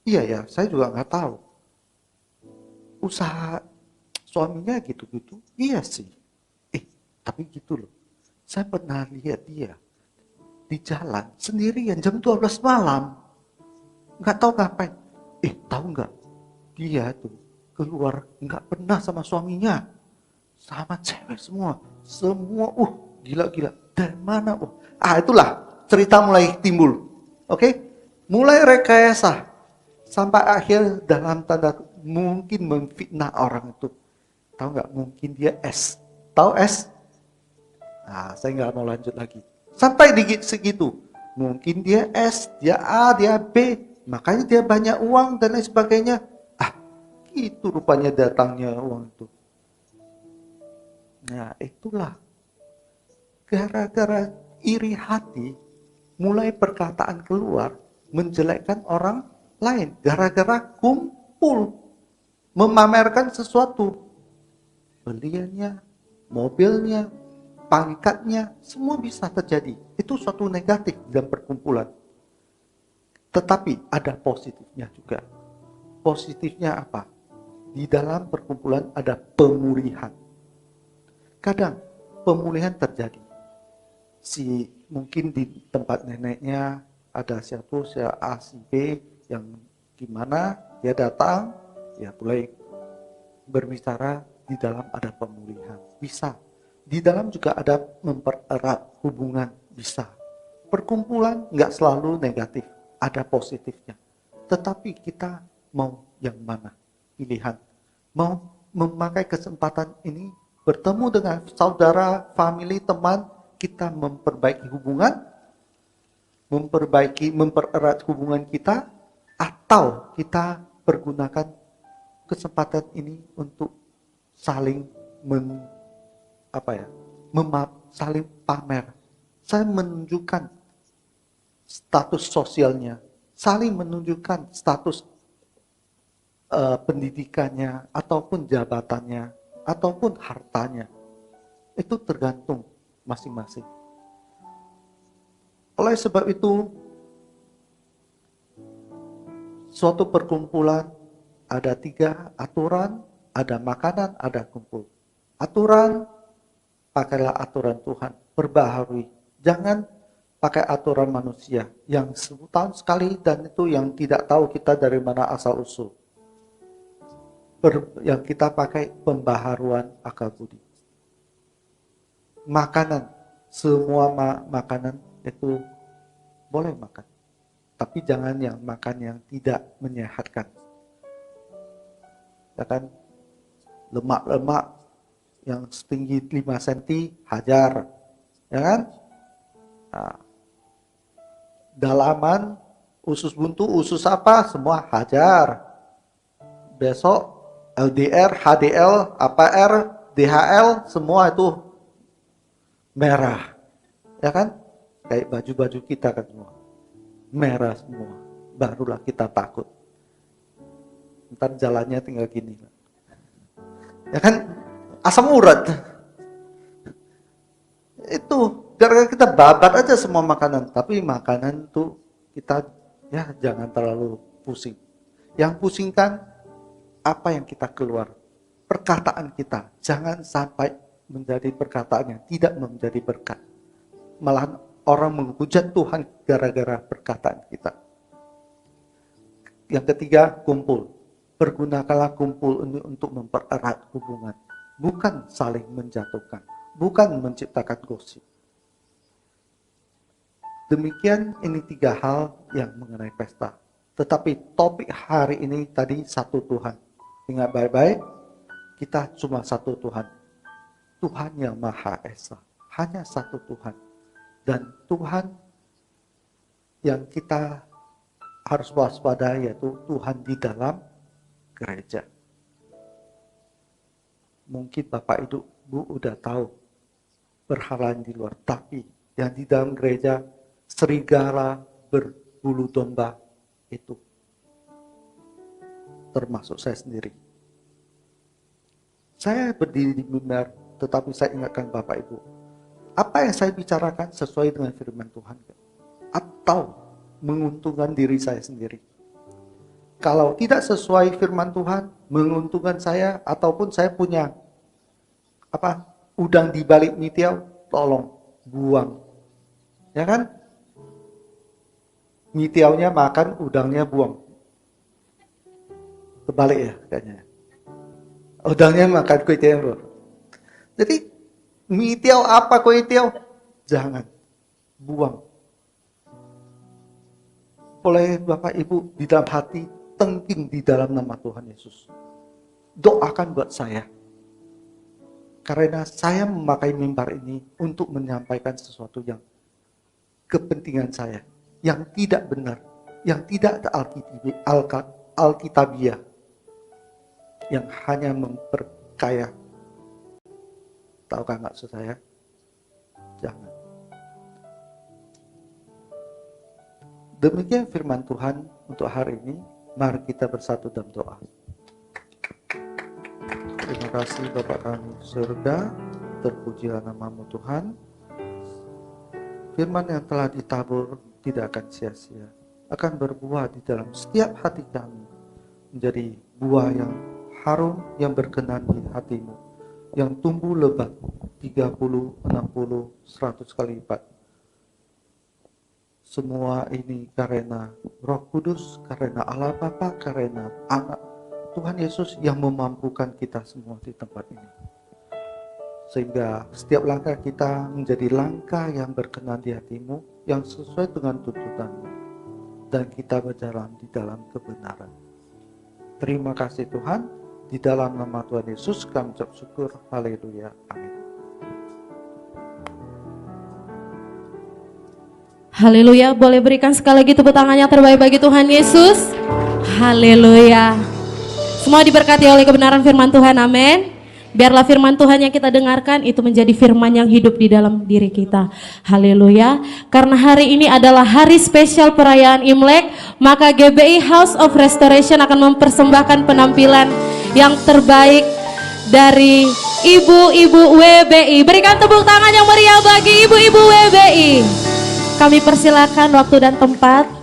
Iya ya, saya juga nggak tahu. Usaha suaminya gitu-gitu. Iya sih. Tapi gitu loh. Saya pernah lihat dia di jalan sendirian jam 12 malam. Nggak tahu ngapain. Tahu nggak? Dia tuh keluar nggak pernah sama suaminya. Sama cewek semua. Semua, gila-gila. Dari mana? Itulah cerita mulai timbul. Oke? Mulai rekayasa. Sampai akhir dalam tanda mungkin memfitnah orang itu. Tahu nggak? Mungkin dia S. Tahu S? Saya nggak mau lanjut lagi. Sampai di segitu. Mungkin dia S, dia A, dia B. Makanya dia banyak uang dan lain sebagainya. Itu rupanya datangnya uang itu. Nah, itulah. Gara-gara iri hati, mulai perkataan keluar, menjelekkan orang lain. Gara-gara kumpul, memamerkan sesuatu. Beliannya, mobilnya, pangkatnya, semua bisa terjadi. Itu suatu negatif dalam perkumpulan. Tetapi ada positifnya juga. Positifnya apa? Di dalam perkumpulan ada pemulihan. Kadang pemulihan terjadi. Mungkin di tempat neneknya ada si A, si B yang gimana dia datang, ya mulai berbicara, di dalam ada pemulihan. Bisa. Di dalam juga ada mempererat hubungan, bisa. Perkumpulan nggak selalu negatif, ada positifnya. Tetapi kita mau yang mana? Pilihan. Mau memakai kesempatan ini bertemu dengan saudara, family, teman, kita memperbaiki hubungan, mempererat hubungan kita, atau kita pergunakan kesempatan ini untuk saling saling pamer, saling menunjukkan status sosialnya, saling menunjukkan status pendidikannya, ataupun jabatannya, ataupun hartanya. Itu tergantung masing-masing. Oleh sebab itu, suatu perkumpulan ada 3 aturan, ada makanan, ada kumpul. Aturan, pakailah aturan Tuhan, perbaharui. Jangan pakai aturan manusia yang setahun sekali dan itu yang tidak tahu kita dari mana asal usul. Yang kita pakai pembaharuan akal budi. Makanan, semua makanan itu boleh makan, tapi jangan yang makan yang tidak menyehatkan. Ya kan, lemak-lemak yang setinggi 5 cm hajar, ya kan? Nah, dalaman, usus buntu, usus apa, semua hajar. Besok LDR, HDL, APR, DHL, semua itu merah, ya kan? Kayak baju-baju kita kan semua merah semua, barulah kita takut. Ntar jalannya tinggal gini, ya kan? Asam urat. Itu gara-gara kita babat aja semua makanan, tapi makanan tuh kita ya jangan terlalu pusing. Yang pusingkan apa yang kita keluar, perkataan kita. Jangan sampai menjadi perkataan yang tidak menjadi berkat. Malahan orang menghujat Tuhan gara-gara perkataan kita. Yang ketiga, kumpul. Pergunakanlah kumpul ini untuk mempererat hubungan, bukan saling menjatuhkan, bukan menciptakan gosip. Demikian, ini 3 hal yang mengenai pesta. Tetapi topik hari ini tadi satu Tuhan. Ingat baik-baik, kita cuma satu Tuhan. Tuhan yang Maha Esa. Hanya satu Tuhan. Dan Tuhan yang kita harus waspada yaitu Tuhan di dalam gereja. Mungkin Bapak Ibu udah tahu berhala di luar. Tapi yang di dalam gereja, serigala berbulu domba itu termasuk saya sendiri. Saya berdiri di mimbar, tetapi saya ingatkan Bapak Ibu, apa yang saya bicarakan sesuai dengan firman Tuhan? Atau menguntungkan diri saya sendiri? Kalau tidak sesuai firman Tuhan, menguntungkan saya, ataupun saya punya udang di balik mitiau, tolong buang. Ya kan? Mitiaunya makan, udangnya buang. Kebalik ya kayaknya. Udangnya makan kue tiaw. Jadi mie tiaw apa kue tiaw? Jangan buang. Oleh Bapak Ibu di dalam hati, tengking di dalam nama Tuhan Yesus. Doakan buat saya. Karena saya memakai mimbar ini untuk menyampaikan sesuatu yang kepentingan saya, yang tidak benar, yang tidak alkitabiah, yang hanya memperkaya. Tahukah maksud saya? Jangan. Demikian firman Tuhan untuk hari ini. Mari kita bersatu dalam doa. Terima kasih Bapa kami di surga, terpujilah nama-Mu Tuhan. Firman yang telah ditabur tidak akan sia-sia. akan berbuah di dalam setiap hati kami, menjadi buah yang harum, yang berkenan di hati-Mu, yang tumbuh lebat 30, 60, 100 kali lipat. Semua ini karena Roh Kudus, karena Allah Bapa, karena Anak Tuhan Yesus yang memampukan kita semua di tempat ini. Sehingga setiap langkah kita menjadi langkah yang berkenan di hati-Mu, yang sesuai dengan tuntutan-Mu, dan kita berjalan di dalam kebenaran. Terima kasih Tuhan, di dalam nama Tuhan Yesus kami ucap syukur. Haleluya. Amin. Haleluya, boleh berikan sekali lagi tepuk tangan yang terbaik bagi Tuhan Yesus. Haleluya. Semua diberkati oleh kebenaran firman Tuhan, amin. Biarlah firman Tuhan yang kita dengarkan itu menjadi firman yang hidup di dalam diri kita. Haleluya. Karena hari ini adalah hari spesial perayaan Imlek, maka GBI House of Restoration akan mempersembahkan penampilan yang terbaik dari ibu-ibu WBI. Berikan tepuk tangan yang meriah bagi ibu-ibu WBI. Kami persilakan waktu dan tempat.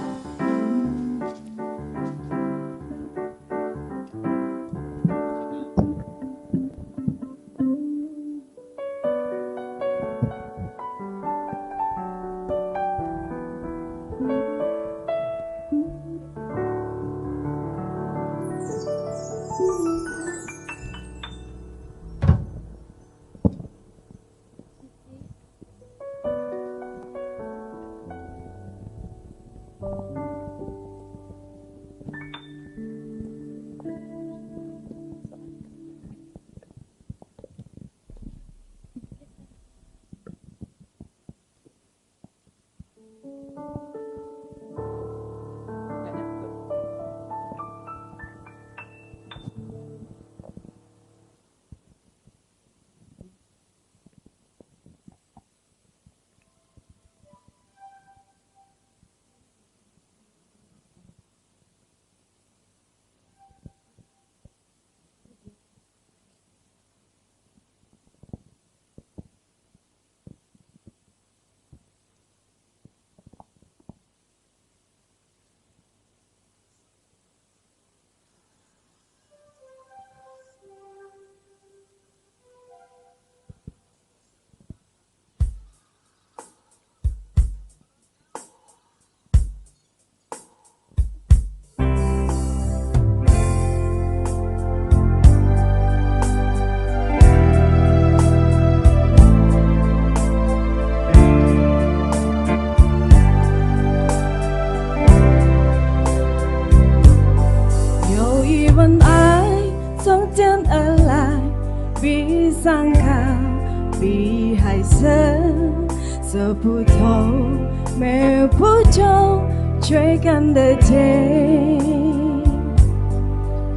不同，没不中，追赶的天。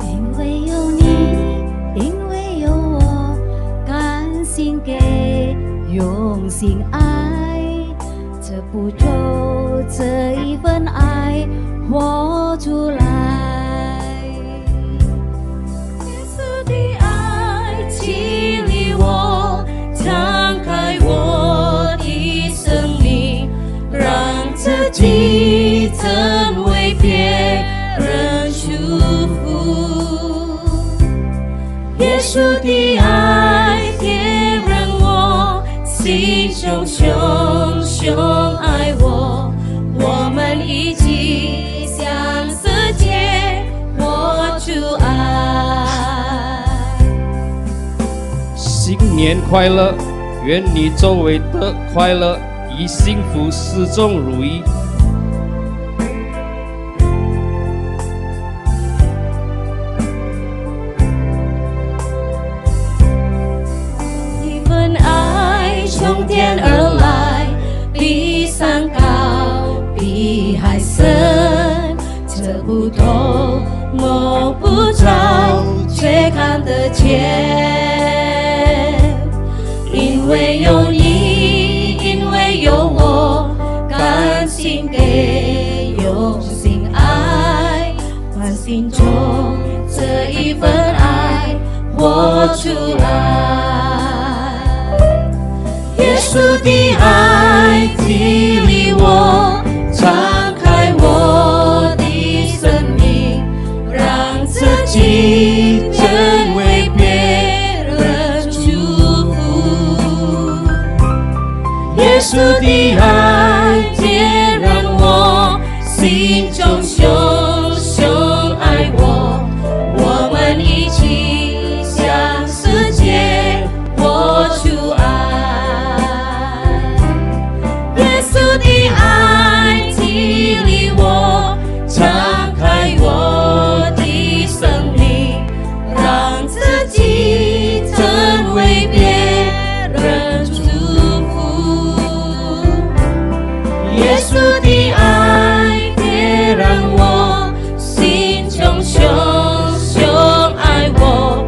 因为有你，因为有我，甘心给，用心爱，这不走，这一份爱活出来。耶稣的爱激励我，敞开我的生命，让自己成为别人祝福。耶稣的爱点燃我心中熊熊爱我，我们一起向世界活出爱。新年快乐，愿你周围的快乐与幸福始终如一。一份爱从天而来，比山高，比海深，测不透，摸不着，却看得见。因为有你，因为有我，甘心给，用心爱，把心中这一份爱活出来。耶稣的爱激励我，敞开我中熊熊爱我，我们一起向世界活出爱。耶稣的爱激励我，敞开我的生命，让自己成为别人祝福。耶稣的爱别让我心中熊熊爱我，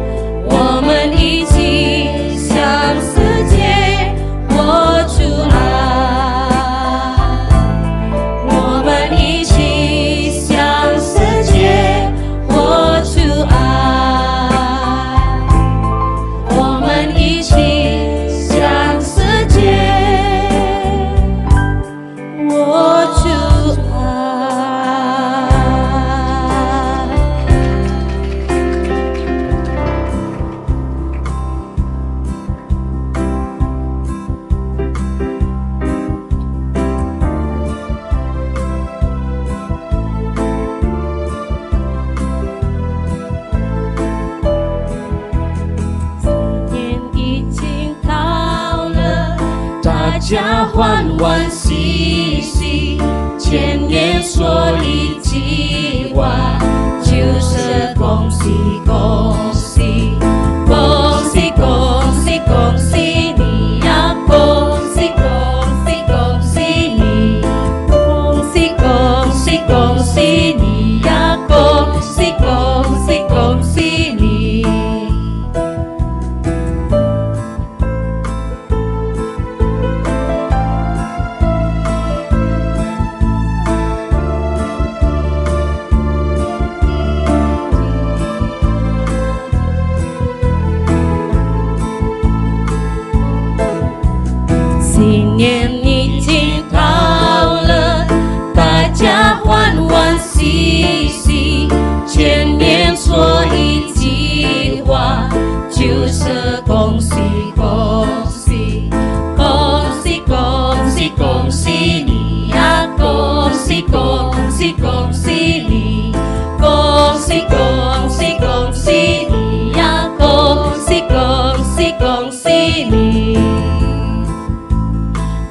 我们一起向世界活出爱，我们一起向世界活出爱，我们一起向世界活出爱。年已经到了，大家欢欢喜喜，千年所一计划，就是恭喜恭喜，恭喜恭喜恭喜你呀，恭喜恭喜恭喜你，恭喜恭喜恭喜你呀，恭喜恭喜恭喜你。新年已经到了，大家欢欢喜喜，千年所一计划，就是恭喜恭喜，恭喜恭喜恭喜你呀，恭喜恭喜恭喜你，恭喜恭喜恭喜你呀，恭喜恭喜恭喜你。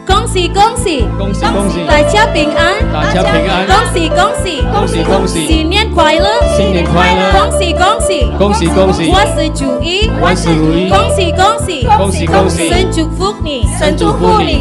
恭喜恭喜，恭喜恭喜，大家平安，大家平安，恭喜恭喜，恭喜恭喜，新年快乐，新年快乐，恭喜恭喜，恭喜恭喜，万事如意，万事如意，恭喜恭喜，恭喜恭喜，神祝福你，神祝福你。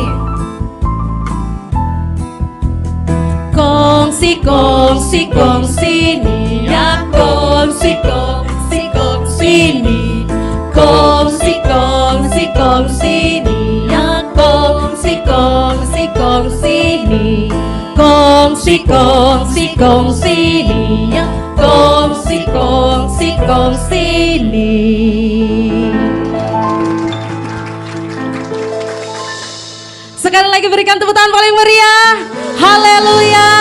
恭喜恭喜恭喜你呀，恭喜恭喜恭喜你，恭喜恭喜恭喜你呀，恭喜恭喜恭喜你，恭喜恭喜恭喜你呀，恭喜恭喜恭喜你。Sekali lagi berikan tepuk tangan paling meriah. Haleluya.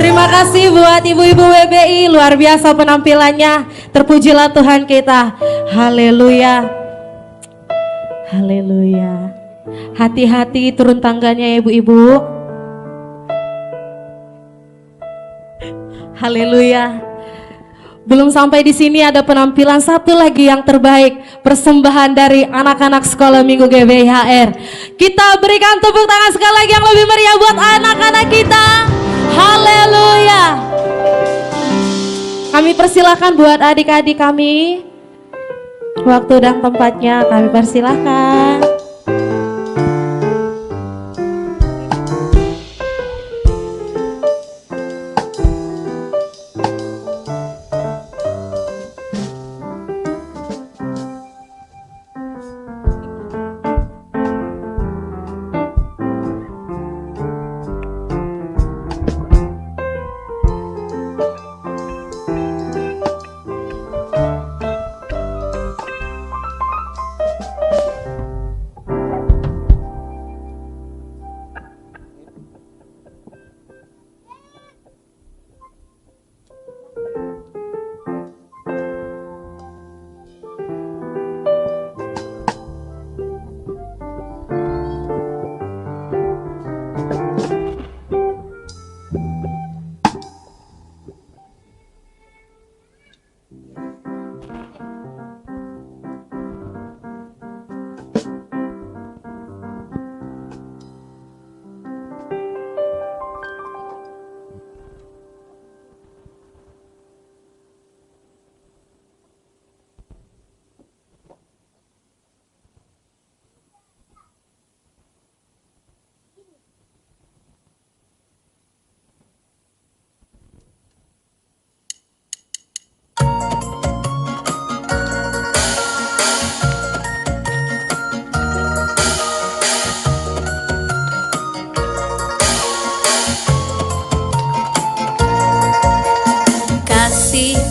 Terima kasih buat ibu-ibu WBI, luar biasa penampilannya. Terpujilah Tuhan kita. Haleluya. Haleluya. Hati-hati turun tangganya ya ibu-ibu. Haleluya. Belum sampai di sini ada penampilan satu lagi yang terbaik, persembahan dari anak-anak sekolah minggu GBIHR. Kita berikan tepuk tangan sekali lagi yang lebih meriah buat anak-anak kita. Haleluya. Kami persilahkan buat adik-adik kami. Waktu dan tempatnya kami persilahkan.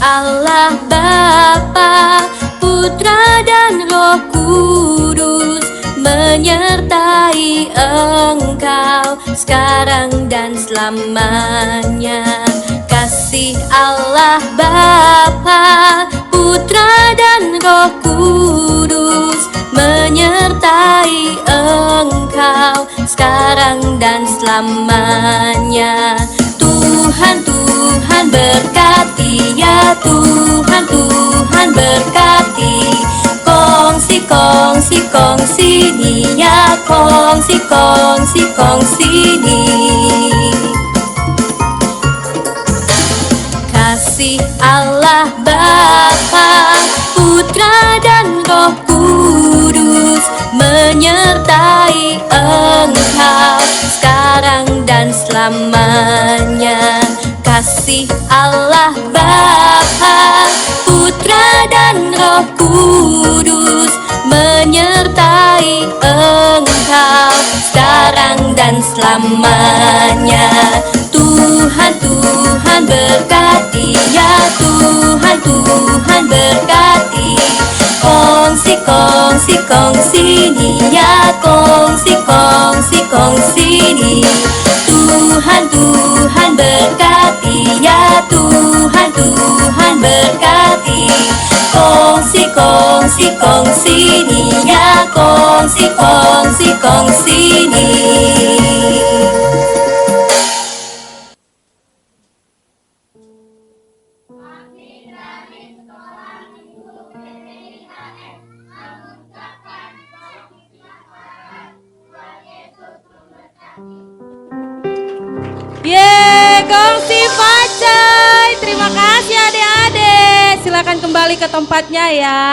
Allah Bapa, Putra dan Roh Kudus menyertai engkau sekarang dan selamanya. Kasih Allah Bapa, Putra dan Roh Kudus menyertai engkau sekarang dan selamanya. Tuhan, Tuhan berkati, ya Tuhan, Tuhan berkati. Kongsi, kongsi, kongsi ni, ya kongsi, kongsi, kongsi ni. Kasih Allah Bapa, Putra dan Roh Kudus menyertai engkau sekarang dan selamanya. Kasih Allah Bapa, Putra dan Roh Kudus menyertai engkau sekarang dan selamanya. Tuhan, Tuhan berkati, ya Tuhan, Tuhan berkati. Kongsi, kongsi, kongsi ni, ya kongsi, kongsi, kongsi ni. Tuhan, Tuhan berkati, ya Tuhan, Tuhan berkati. Kongsi, kongsi, kongsi ni, ya kongsi, kongsi, kongsi ni. Yeay, kongsi pacai. Terima kasih adik-adik. Silakan kembali ke tempatnya ya.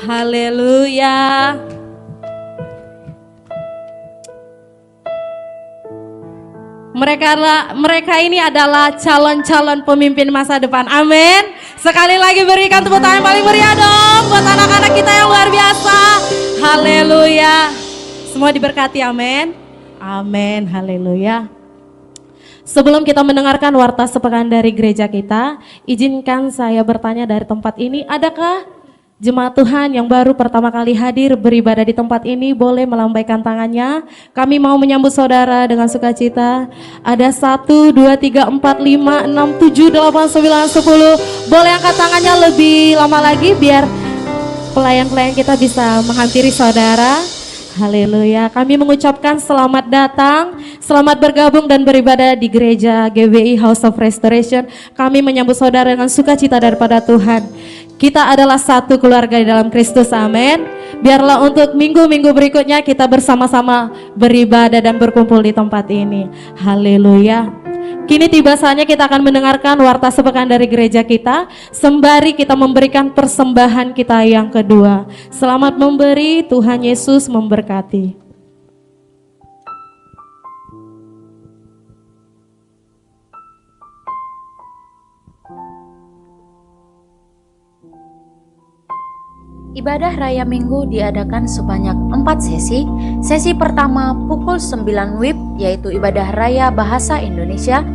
Haleluya. Mereka ini adalah calon-calon pemimpin masa depan. Amin. Sekali lagi berikan tepuk tangan yang paling meriah dong buat anak-anak kita yang luar biasa. Haleluya. Semua diberkati, amin. Amin, haleluya. Sebelum kita mendengarkan warta sepekan dari gereja kita, izinkan saya bertanya dari tempat ini, adakah jemaat Tuhan yang baru pertama kali hadir beribadah di tempat ini boleh melambaikan tangannya? Kami mau menyambut saudara dengan sukacita. Ada 1, 2, 3, 4, 5, 6, 7, 8, 9, 10. Boleh angkat tangannya lebih lama lagi biar pelayan-pelayan kita bisa menghampiri saudara. Haleluya. Kami mengucapkan selamat datang, selamat bergabung dan beribadah di gereja GBI House of Restoration. Kami menyambut saudara dengan sukacita daripada Tuhan. Kita adalah satu keluarga di dalam Kristus, amin. Biarlah untuk minggu-minggu berikutnya kita bersama-sama beribadah dan berkumpul di tempat ini. Haleluya. Kini tiba saatnya kita akan mendengarkan warta sepekan dari gereja kita, sembari kita memberikan persembahan kita yang kedua. Selamat memberi, Tuhan Yesus memberkati. Ibadah Raya Minggu diadakan sebanyak 4 sesi. Sesi pertama pukul 9 WIB yaitu Ibadah Raya Bahasa Indonesia.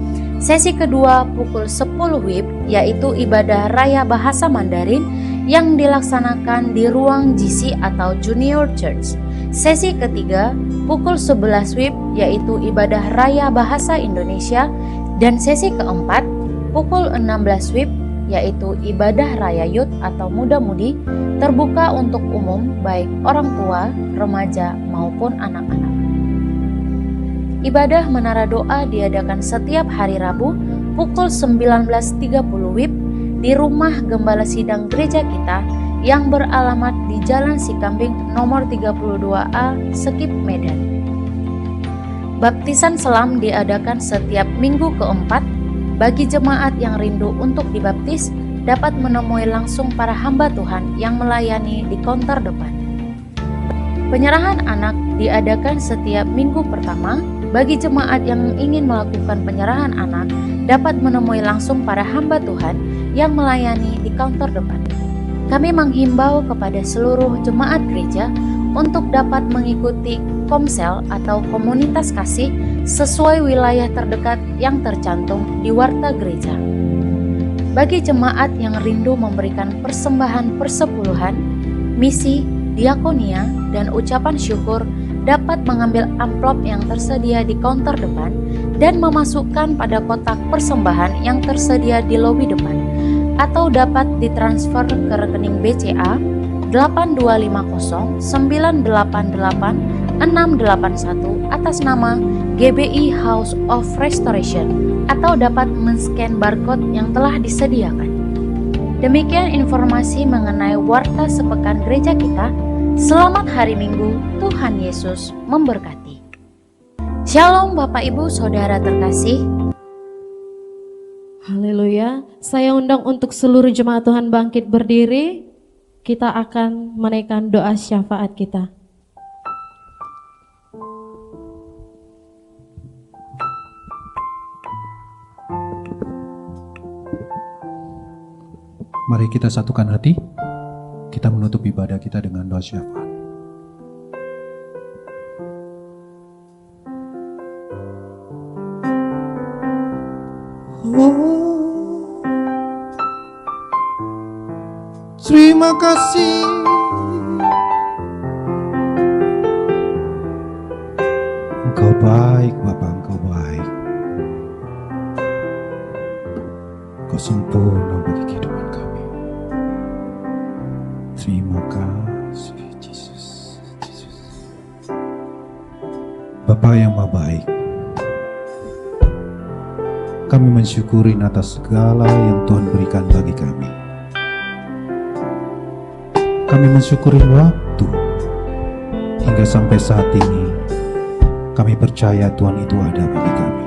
Sesi kedua pukul 10 WIB yaitu Ibadah Raya Bahasa Mandarin yang dilaksanakan di ruang GC atau Junior Church. Sesi ketiga pukul 11 WIB yaitu Ibadah Raya Bahasa Indonesia. Dan sesi keempat pukul 16 WIB yaitu Ibadah Raya Youth atau Muda-Mudi, terbuka untuk umum baik orang tua, remaja maupun anak-anak. Ibadah menara doa diadakan setiap hari Rabu pukul 19.30 WIB di rumah Gembala Sidang Gereja kita yang beralamat di Jalan Sikambing nomor 32A, Sekip, Medan. Baptisan selam diadakan setiap minggu keempat. Bagi jemaat yang rindu untuk dibaptis, dapat menemui langsung para hamba Tuhan yang melayani di konter depan. Penyerahan anak diadakan setiap minggu pertama. Bagi jemaat yang ingin melakukan penyerahan anak, dapat menemui langsung para hamba Tuhan yang melayani di konter depan. Kami menghimbau kepada seluruh jemaat gereja untuk dapat mengikuti komsel atau komunitas kasih sesuai wilayah terdekat yang tercantum di warta gereja. bagi jemaat yang rindu memberikan persembahan persepuluhan, misi, diakonia, dan ucapan syukur dapat mengambil amplop yang tersedia di counter depan dan memasukkan pada kotak persembahan yang tersedia di lobi depan, atau dapat ditransfer ke rekening BCA 8250988681 atas nama GBI House of Restoration, atau dapat men-scan barcode yang telah disediakan. Demikian informasi mengenai warta sepekan gereja kita. Selamat hari Minggu, Tuhan Yesus memberkati. Shalom Bapak Ibu Saudara terkasih. Haleluya. Saya undang untuk seluruh jemaat Tuhan bangkit berdiri. Kita akan menaikkan doa syafaat kita. Mari kita satukan hati, kita menutup ibadah kita dengan doa syafaat. Terima kasih Engkau baik, Bapa, Engkau baik. Engkau sempurna bagi kehidupan kami. Terima kasih, Yesus. Bapa yang Maha baik, kami mensyukuri atas segala yang Tuhan berikan bagi kami. Kami mensyukuri waktu hingga sampai saat ini. Kami percaya Tuhan itu ada bagi kami.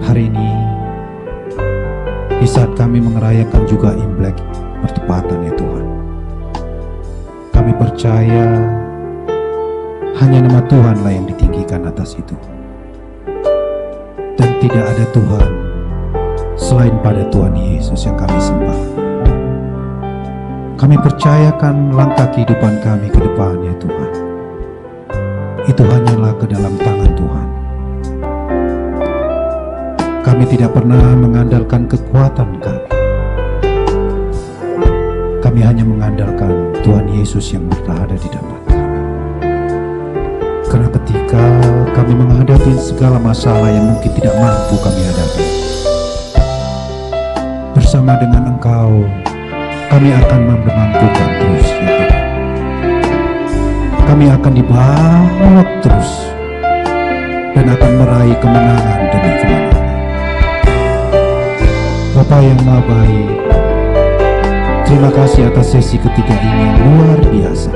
Hari ini, di saat kami merayakan juga Imlek bertepatan ya Tuhan, kami percaya hanya nama Tuhanlah yang ditinggikan atas itu. Dan tidak ada Tuhan selain pada Tuhan Yesus yang kami sembah. Kami percayakan langkah kehidupan kami ke depannya Tuhan, itu hanyalah ke dalam tangan Tuhan. Kami tidak pernah mengandalkan kekuatan kami. Kami hanya mengandalkan Tuhan Yesus yang berada di dalam kami. Karena ketika kami menghadapi segala masalah yang mungkin tidak mampu kami hadapi, bersama dengan Engkau, kami akan mampukan terus ya Tuhan. Kami akan dibawa terus dan akan meraih kemenangan demi kemenangan. Bapa yang Maha baik, terima kasih atas sesi ketiga ini yang luar biasa.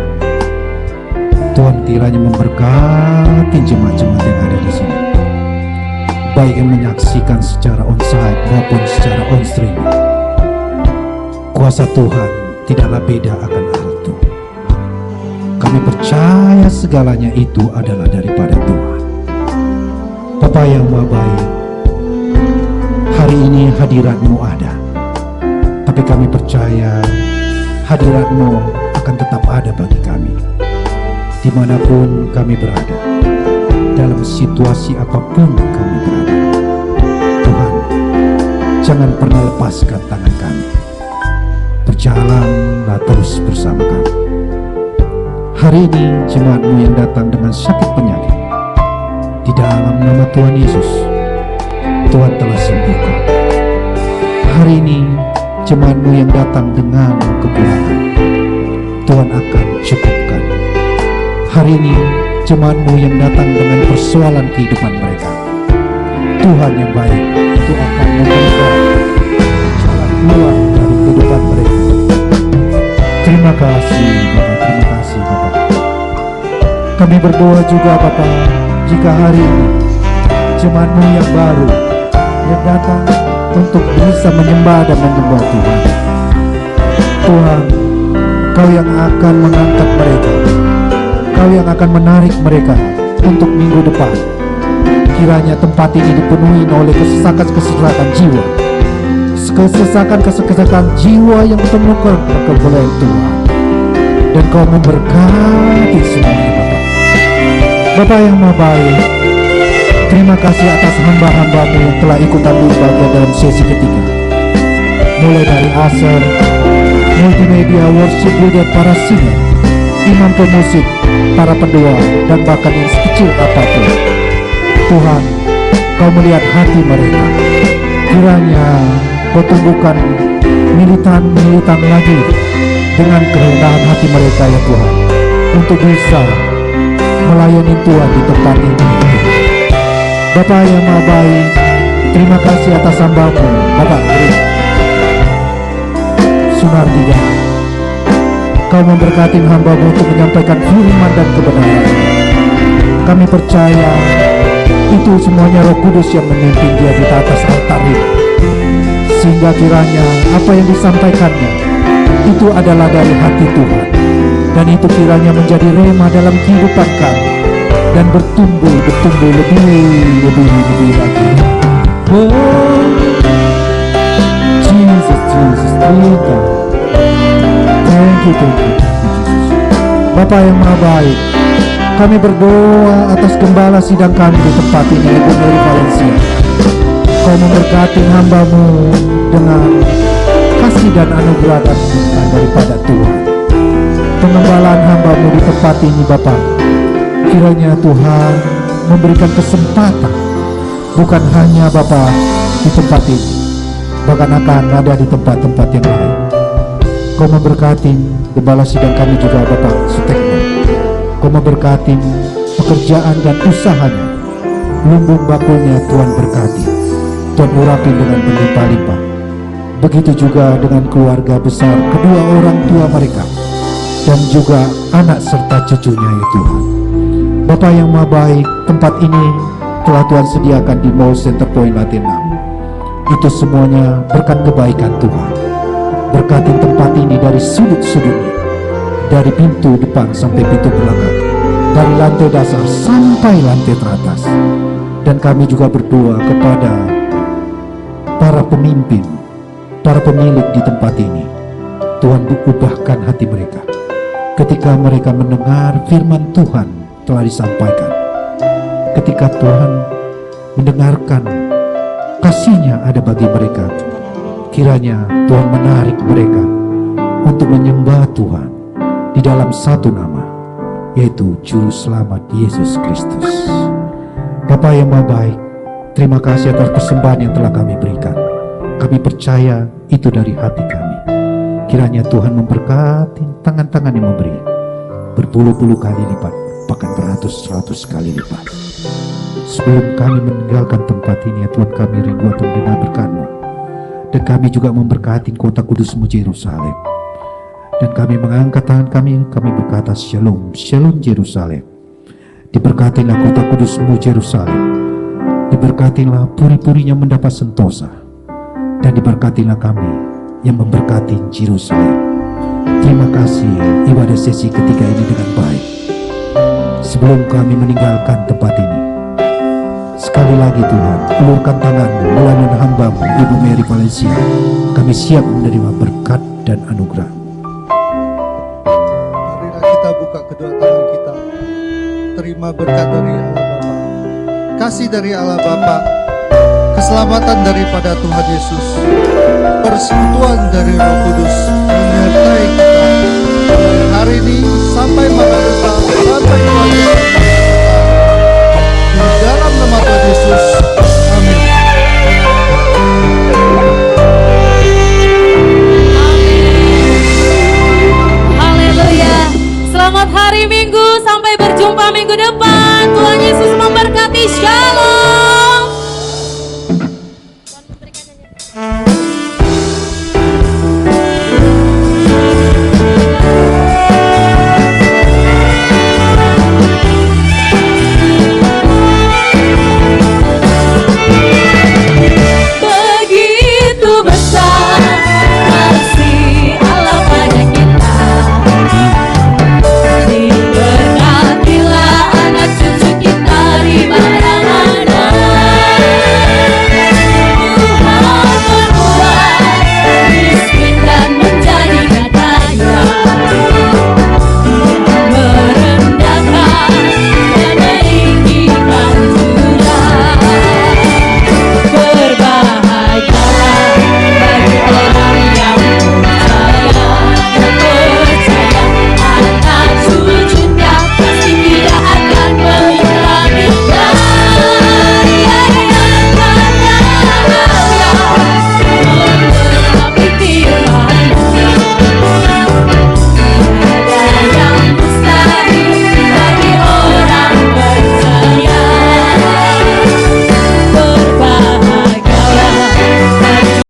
Tuhan kiranya memberkati jemaat-jemaat yang ada di sini, baik yang menyaksikan secara onsite maupun secara on streaming. Kuasa Tuhan tidaklah beda akan hal itu. Kami percaya segalanya itu adalah daripada Tuhan. Bapa yang Maha baik, hari ini hadirat-Mu ada, tapi kami percaya hadirat-Mu akan tetap ada bagi kami, dimanapun kami berada, dalam situasi apapun kami berada. Tuhan, jangan pernah lepaskan tangan kami. Berjalanlah terus bersama kami. Hari ini jemaat-Mu yang datang dengan sakit penyakit, di dalam nama Tuhan Yesus, Tuhan telah sembuhkan. Hari ini jemaat-Mu yang datang dengan kekurangan, Tuhan akan cukupkan. Hari ini jemaat-Mu yang datang dengan persoalan kehidupan mereka, Tuhan yang baik itu akan memberikan jalan keluar dari kehidupan mereka. Terima kasih Bapak, terima kasih Bapak. Kami berdoa juga Bapak, jika hari ini jemaat-Mu yang baru yang datang untuk bisa menyembah dan menyembah Tuhan, Tuhan, Kau yang akan mengangkat mereka, Kau yang akan menarik mereka untuk minggu depan. Kiranya tempat ini dipenuhi oleh kesesakan jiwa, kesesakan jiwa yang ditemukan oleh Tuhan, dan Kau memberkati semuanya Bapak. Bapak yang Maha baik, terima kasih atas hamba-hamba-Mu yang telah ikut ambil bagian dalam sesi ketiga. mulai dari Aser, multimedia, worship leader, para singer, imam pemusik, para pendoa, dan bahkan yang sekecil apapun. Tuhan, Kau melihat hati mereka. Kiranya Kau tumbuhkan militan lagi dengan kerendahan hati mereka ya Tuhan, untuk bisa melayani Tuhan di tempat ini. Bapa yang Maha Baik, terima kasih atas hamba-Mu, Bapak Grace Sunardiga. Kau memberkati hamba-Mu untuk menyampaikan firman dan kebenaran. Kami percaya itu semuanya Roh Kudus yang memimpin dia di atas altar ini, sehingga kiranya apa yang disampaikannya itu adalah dari hati Tuhan, dan itu kiranya menjadi rema dalam kehidupan kami dan bertumbuh lebih lagi. Oh, Jesus, thank you, Jesus. Bapa yang Maha Baik, kami berdoa atas gembala sidang kami di tempat ini, Ibu Mary Valencia. Kau memberkati hamba-Mu dengan kasih dan anugerah dan berkat daripada Tuhan. Pengembalaan hamba-Mu di tempat ini, Bapa, kiranya Tuhan memberikan kesempatan, bukan hanya Bapa di tempat ini, bahkan akan ada di tempat-tempat yang lain. Kau memberkati gembala sidang kami juga, Bapak Sutekno. Kau memberkati pekerjaan dan usahanya, lumbung bakunya Tuhan berkati, Tuhan urapi dengan berlimpah-limpah. Begitu juga dengan keluarga besar kedua orang tua mereka, dan juga anak serta cucunya ya Tuhan. Bapa yang Maha Baik, tempat ini telah Tuhan sediakan di Mall Center Point Latinam. Itu semuanya berkat kebaikan Tuhan. Berkati tempat ini dari sudut-sudutnya, dari pintu depan sampai pintu belakang, dari lantai dasar sampai lantai teratas. Dan kami juga berdoa kepada para pemimpin, para pemilik di tempat ini. Tuhan ubahkan hati mereka ketika mereka mendengar firman Tuhan telah disampaikan, ketika Tuhan mendengarkan kasih-Nya ada bagi mereka. Kiranya Tuhan menarik mereka untuk menyembah Tuhan di dalam satu nama, yaitu Juru Selamat Yesus Kristus. Bapa yang Maha Baik, terima kasih atas persembahan yang telah kami berikan. Kami percaya itu dari hati kami. Kiranya Tuhan memberkati tangan-tangan yang memberi berpuluh-puluh kali lipat, bahkan beratus-ratus kali lipat. Sebelum kami meninggalkan tempat ini, ya Tuhan, kami rindu untuk mendengar berkat-Mu. Dan kami juga memberkati kota kudus-Mu Yerusalem. Dan kami mengangkat tangan kami berkata Shalom, Shalom Yerusalem. Diberkatilah kota kudus-Mu Yerusalem. Diberkatilah puri-purinya mendapat sentosa. Dan diberkatilah kami yang memberkati Yerusalem. Terima kasih ibadah sesi ketiga ini dengan baik. Sebelum kami meninggalkan tempat ini, sekali lagi Tuhan, ulurkan tangan-Mu melalui hamba-Mu Ibu Mary Valencia. Kami siap menerima berkat dan anugerah. Marilah kita buka kedua tangan kita, terima berkat dari Allah Bapa, kasih dari Allah Bapa, keselamatan daripada Tuhan Yesus, persekutuan dari Roh Kudus menyertai kita mulai hari ini sampai masa depan, sampai Tuhan Yesus di dalam nama Tuhan Yesus. Amin. Haleluya. Selamat hari Minggu, sampai berjumpa minggu depan. Tuhan Yesus memberkati. Shalom.